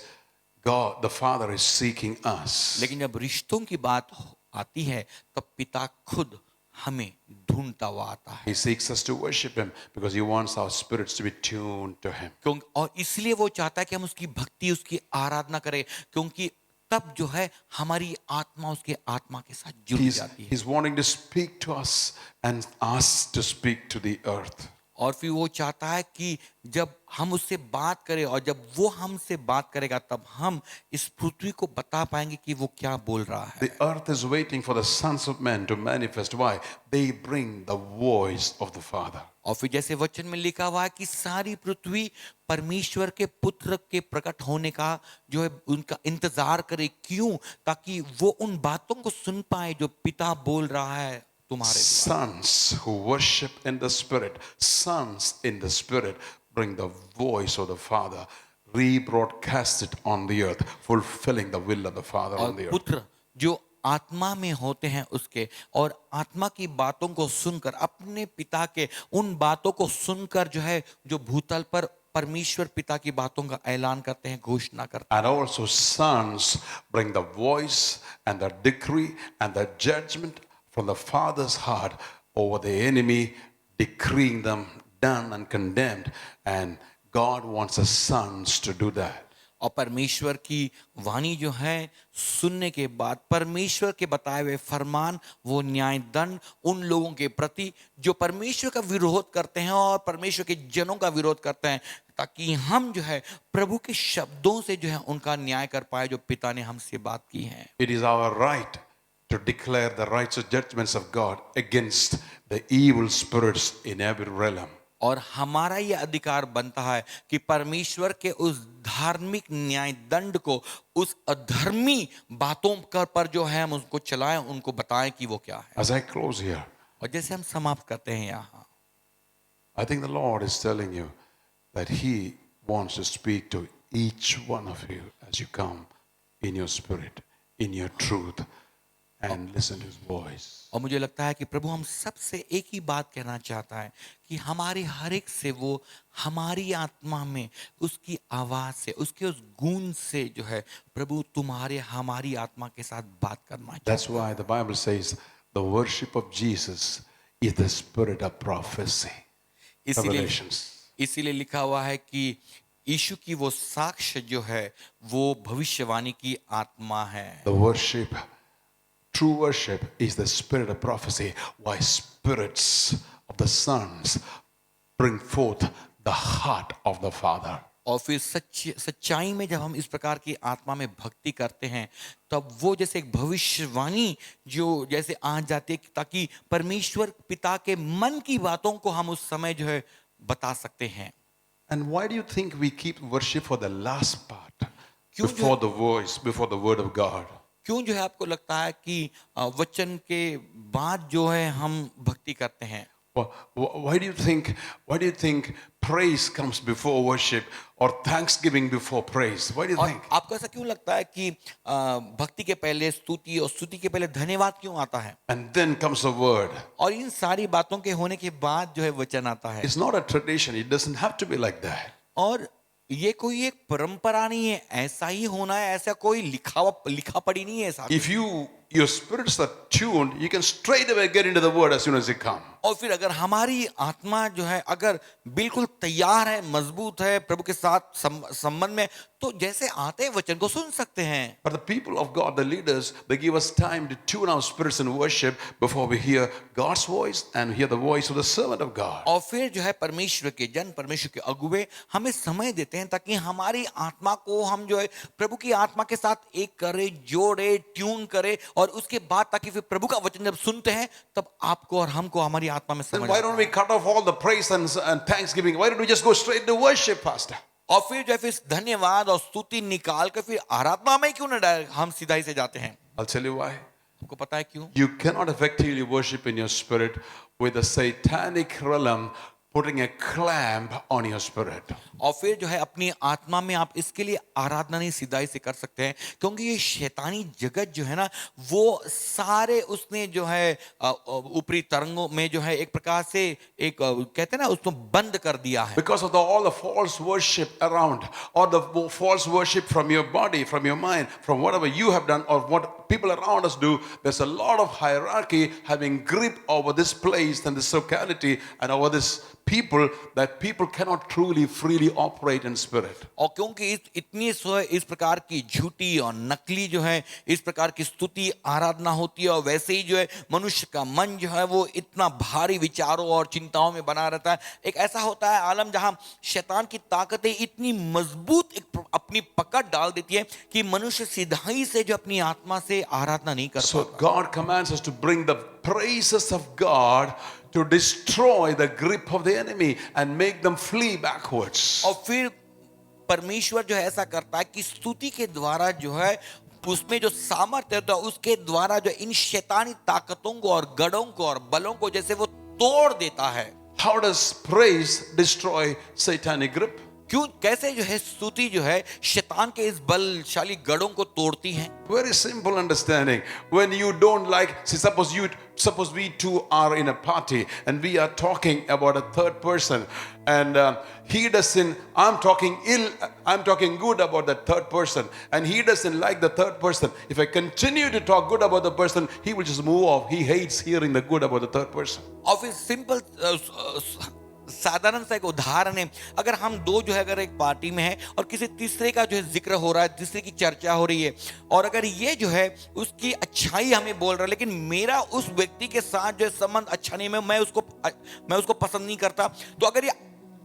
God, the Father, is seeking us. लेकिन जब रिश्तों की बात आती है तब पिता खुद हमें ढूंढता हुआ आता है। He seeks us to worship Him because He wants our spirits to be tuned to Him. क्योंकि और इसलिए वो चाहता है कि हम उसकी भक्ति, उसकी आराधना करें, क्योंकि तब जो है हमारी आत्मा उसके आत्मा के साथ जुड़ जाती है। He's wanting to speak to us and us to speak to the earth. और फिर वो चाहता है कि जब हम उससे बात करें, और जब वो हमसे बात करेगा तब हम इस पृथ्वी को बता पाएंगे कि वो क्या बोल रहा है। The earth is waiting for the sons of men to manifest. Why? They bring the voice of the Father. और फिर जैसे वचन में लिखा हुआ है कि सारी पृथ्वी परमेश्वर के पुत्र के प्रकट होने का जो है उनका इंतजार करे। क्यों? ताकि वो उन बातों को सुन पाए जो पिता बोल रहा है तुम्हारे द्वारा। Sons who worship in the Spirit, sons in the Spirit, bring the voice of the Father, rebroadcast it on the earth, fulfilling the will of the Father on और the earth. पुत्र जो आत्मा में होते हैं उसके, और आत्मा की बातों को सुनकर, अपने पिता के उन बातों को सुनकर जो है, जो भूतल पर परमेश्वर पिता की बातों का ऐलान करते हैं, घोषणा करते हैं। And also sons bring the voice and the decree and the judgment from the Father's heart over the enemy, decreeing them done and condemned. And God wants the sons to do that. और परमेश्वर की वाणी जो है सुनने के बाद परमेश्वर के बताए हुए फरमान, वो न्याय दंड उन लोगों के प्रति जो परमेश्वर का विरोध करते हैं और परमेश्वर के जनों का विरोध करते हैं, ताकि हम जो है प्रभु के शब्दों से जो है उनका न्याय कर पाए, जो पिता ने हमसे बात की है। It is our right to declare the righteous judgments of God against the evil spirits in every realm. और हमारा यह अधिकार बनता है कि परमेश्वर के उस धार्मिक न्याय दंड को उस अधर्मी बातों पर जो है हम उसको चलाएं, उनको बताएं कि वो क्या है। As I close here, और जैसे हम समाप्त करते हैं यहाँ, I think the Lord is telling you that He wants to speak to each one of you as you come in your spirit, in your truth, and listen to His voice. और मुझे लगता है कि प्रभु हम सबसे एक ही बात कहना चाहता है कि हमारे हर एक से वो हमारी आत्मा में उसकी आवाज से, उसके उस गूंज से जो है प्रभु तुम्हारे हमारी आत्मा के साथ बात करना चाहता है। That's why the Bible says the worship of Jesus is the spirit of prophecy. Revelations. इसीलिए लिखा हुआ है कि यीशु की वो साक्ष्य जो है वो भविष्यवाणी की आत्मा है। The worship, true worship, is the spirit of prophecy. Why spirits of the sons bring forth the heart of the Father. और फिर सच्चाई में जब हम इस प्रकार की आत्मा में भक्ति करते हैं तब वो जैसे एक भविष्यवाणी जो जैसे आ जाती है, ताकि परमेश्वर पिता के मन की बातों को हम उस समय जो है बता सकते हैं। And why do you think we keep worship for the last part? क्यों Before the voice, before the word of God. क्यों जो है आपको लगता है कि वचन के बाद जो है हम भक्ति करते हैं? Why do you think praise comes before worship or thanksgiving before praise? Why do you और think? आपको ऐसा क्यों लगता है कि भक्ति के पहले स्तुति और स्तुति के पहले धन्यवाद क्यों आता है? And then comes the word. और इन सारी बातों के होने के बाद जो है वचन आता है। It's not a tradition. It doesn't have to be like that. और ये कोई एक परंपरा नहीं है, ऐसा ही होना है, ऐसा कोई लिखा पड़ी नहीं है साथ। If your spirits are tuned, you can straight away get into the word as soon as you come. और फिर अगर हमारी आत्मा जो है अगर बिल्कुल तैयार है, मजबूत है प्रभु के साथ संबंध में, तो जैसे आते हैं वचन को सुन सकते हैं। But the people of God, the leaders, they give us time to tune our spirits in worship before we hear God's voice and hear the voice of the servant of God. और फिर जो है परमेश्वर के जन, परमेश्वर के अगुवे हमें समय देते हैं ताकि हमारी आत्मा को हम जो है प्रभु की आत्मा के साथ एक करे, जोड़े, ट्यून करे, और उसके बाद ताकि फिर प्रभु का वचन जब सुनते हैं तब आपको और हमको हमारी आत्मा में Then समझ why आता don't है। we cut off all the praise and thanksgiving? Why don't we just go straight to worship, Pastor? और फिर जो है फिर धन्यवाद और स्तुति निकाल कर फिर आराधना में क्यों ना हम सीधा ही से जाते हैं? I'll tell you why. आपको पता है क्यों? You cannot effectively worship in your spirit with the satanic realm putting a clamp on your spirit. और फिर जो है अपनी आत्मा में आप इसके लिए आराधना नहीं सीधाई से कर सकते हैं, क्योंकि ये शैतानी जगत जो है ना, वो सारे उसने जो है ऊपरी तरंगों में जो है एक प्रकार से एक कहते हैं ना उसको बंद कर दिया है। Because of all the false worship around, or the false worship from your body, from your mind, from whatever you have done or what people around us do, there's a lot of hierarchy having grip over this place and this locality and over this people, that people cannot truly freely operate in spirit. और क्योंकि इतनी इस प्रकार की झूठी और नकली जो है इस प्रकार की स्तुति आराधना होती है, और वैसे ही जो है मनुष्य का मन जो है वो इतना भारी विचारों और चिंताओं में बना रहता है। एक ऐसा होता है आलम जहां शैतान की ताकतें इतनी मजबूत एक अपनी पकड़ डाल देती है कि मनुष्य सीधाई से जो अपनी आत्मा से आराधना नहीं कर So पाता। God commands us to bring the praises of God to destroy the grip of the enemy and make them flee backwards. और फिर परमेश्वर जो है ऐसा करता है कि स्तुति के द्वारा जो है उसमें जो सामर्थ्य होता है उसके द्वारा जो इन शैतानी ताकतों को और गढ़ों को और बलों को जैसे वो तोड़ देता है। How does praise destroy satanic grip? क्यों, कैसे जो है स्तुति जो है शैतान के इस बलशाली गढ़ों को तोड़ती है? Very simple understanding. When you don't like, see, suppose we two are in a party and we are talking about a third person, and he doesn't. I'm talking good about that third person, and he doesn't like the third person. If I continue to talk good about the person, he will just move off. He hates hearing the good about the third person. और फिर simple साधारण सा एक उदाहरण है, अगर हम दो जो है अगर एक पार्टी में है और किसी तीसरे का जो है जिक्र हो रहा है, तीसरे की चर्चा हो रही है, और अगर ये जो है उसकी अच्छाई हमें बोल रहा है, लेकिन मेरा उस व्यक्ति के साथ जो है संबंध अच्छा नहीं, मैं उसको पसंद नहीं करता, तो अगर ये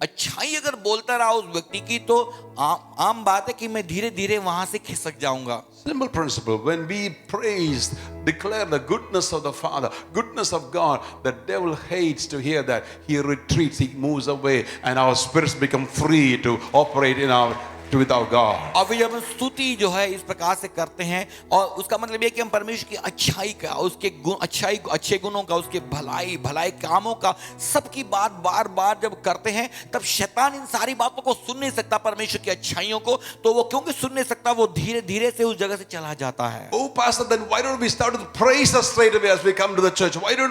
अच्छाई अगर बोलता रहा उस व्यक्ति की, तो आम बात है कि मैं धीरे धीरे वहां से खिसक जाऊंगा। Simple principle. When we praise, declare the goodness of the Father, goodness of God, the devil hates to hear that. He retreats, he moves away, and our spirits become free to operate with our God. और फिर जब हम स्तुति जो है इस प्रकार से करते हैं, और उसका मतलब ये कि हम परमेश्वर की अच्छाई का, उसके गुण, अच्छे गुणों का, उसके भलाई कामों का सबकी बात बार बार जब करते हैं, तब शैतान इन सारी बातों को सुन नहीं सकता, परमेश्वर की अच्छाइयों को, तो वो क्योंकि सुन नहीं सकता, वो धीरे धीरे से उस जगह से चला जाता है। Oh, Pastor, then why don't we start with praise us straight away as we come to the church? Why do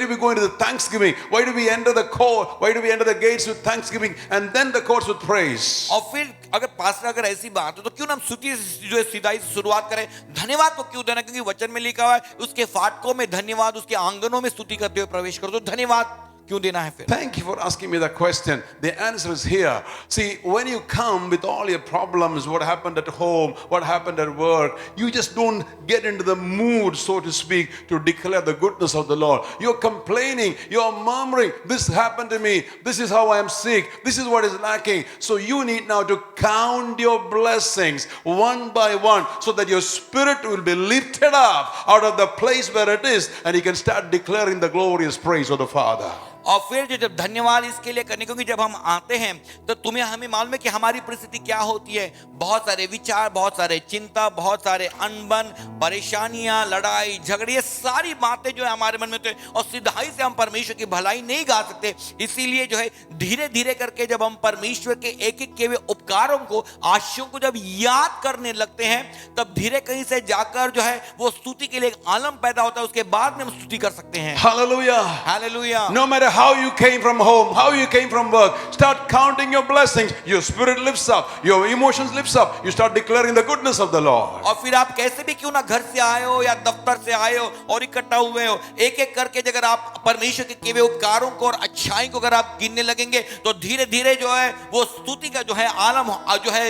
we go into the thanksgiving? Why do we enter the court? Why do we enter the gates with thanksgiving and then the courts with praise? और फिर अगर pastor अगर ऐसी बात है तो क्यों ना हम स्तुति जो है सीधाई से शुरुआत करें? धन्यवाद को क्यों देना? क्योंकि वचन में लिखा हुआ है उसके फाटकों में धन्यवाद, उसके आंगनों में स्तुति करते हुए प्रवेश करो, तो धन्यवाद क्यों देना है फिर? Thank you for asking me that question. The answer is here. See, when you come with all your problems, what happened at home, what happened at work, you just don't get into the mood, so to speak, to declare the goodness of the Lord. You're complaining, you're murmuring, this happened to me, this is how I am sick, this is what is lacking. So you need now to count your blessings one by one, so that your spirit will be lifted up out of the place where it is, and you can start declaring the glorious praise of the Father. और फिर जो जब धन्यवाद इसके लिए करने, क्योंकि जब हम आते हैं तो तुम्हें हमें मालूम है कि हमारी परिस्थिति क्या होती है। बहुत सारे विचार, बहुत सारे चिंता, बहुत सारे अनबन, परेशानियां, लड़ाई झगड़े, ये सारी बातें जो है हमारे मन में होते हैं और सिधाई से हम परमेश्वर की भलाई नहीं गा सकते। इसीलिए जो है धीरे धीरे करके जब हम परमेश्वर के एक एक किए हुए उपकारों को, आशीषों को जब याद करने लगते हैं, तब धीरे कहीं से जाकर जो है वो स्तुति के लिए एक आलम पैदा होता है। उसके बाद में हम स्तुति कर सकते हैं। Hallelujah. Hallelujah. No matter how you came from home, how you came from work, start counting your blessings. Your spirit lifts up, your emotions lifts up. You start declaring the goodness of the Lord. और फिर आप कैसे भी क्यों ना घर से आए हो या दफ्तर से आए हो और इकट्ठा हुए हो, एक एक करके अगर आप परमेश्वर के किए हुए उपकारों को और अच्छाई को अगर आप गिनने लगेंगे तो धीरे धीरे जो है वो स्तुति का जो है आलम जो है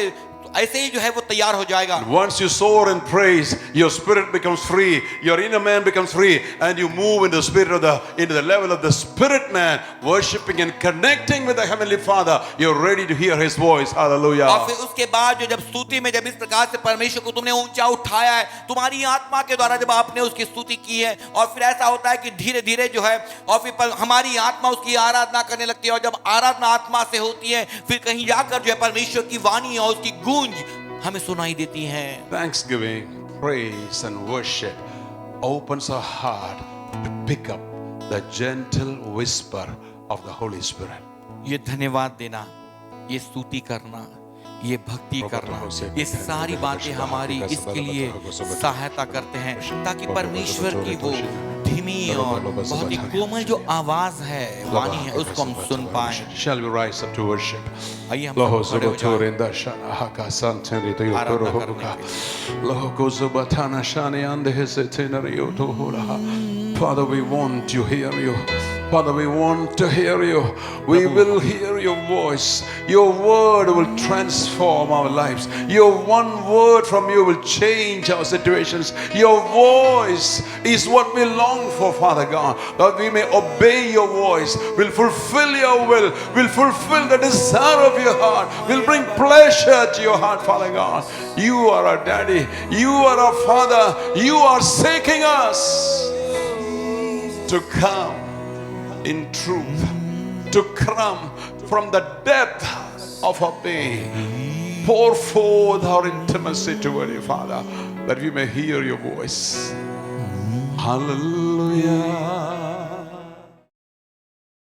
ऐसे ही जो है वो तैयार हो जाएगा। Once you soar in praise, your spirit becomes free, your inner man becomes free, and you move in the spirit of into the level of the spirit man, worshiping and connecting with the heavenly Father. You're ready to hear His voice. Hallelujah. और फिर उसके बाद जो जब स्तुति में जब इस प्रकार से परमेश्वर को तुमने ऊंचा उठाया है, तुम्हारी आत्मा के द्वारा जब आपने उसकी स्तुति की है, और फिर ऐसा होता है कि धीरे धीरे जो है और फिर हमारी आत्मा उसकी आराधना करने लगती है। और जब आराधना आत्मा से होती है, फिर कहीं जाकर जो है परमेश्वर की वाणी और उसकी गूंज हमें सुनाई देती है। Thanksgiving, praise, and worship opens our heart to pick up the gentle whisper of the Holy Spirit. ये धन्यवाद देना, ये स्तुति करना, ये भक्ति करना, ये सारी बातें हमारी इसके लिए सहायता करते हैं ताकि परमेश्वर की वो धीमी और बहुत ही कोमल जो आवाज है, वाणी है, उसको हम सुन पाएं। Shall we rise up to worship? आइए हम Loho सब खड़े हो जाएं। Zubatura Shana Haka Santeri to Yotoro Hoka. Loho Zubatana Shani and his itinerary to Hura. Father, we want to hear you. Father, we want to hear you. We will hear your voice. Your word will transform our lives. Your one word from you will change our situations. Your voice is what we long for, Father God, that we may obey your voice, will fulfill your will fulfill the desire of your heart, will bring pleasure to your heart, Father God. You are our daddy. You are our Father. You are seeking us to come in truth, to come from the depth of our being. Pour forth our intimacy toward you, Father, that we may hear your voice. Hallelujah.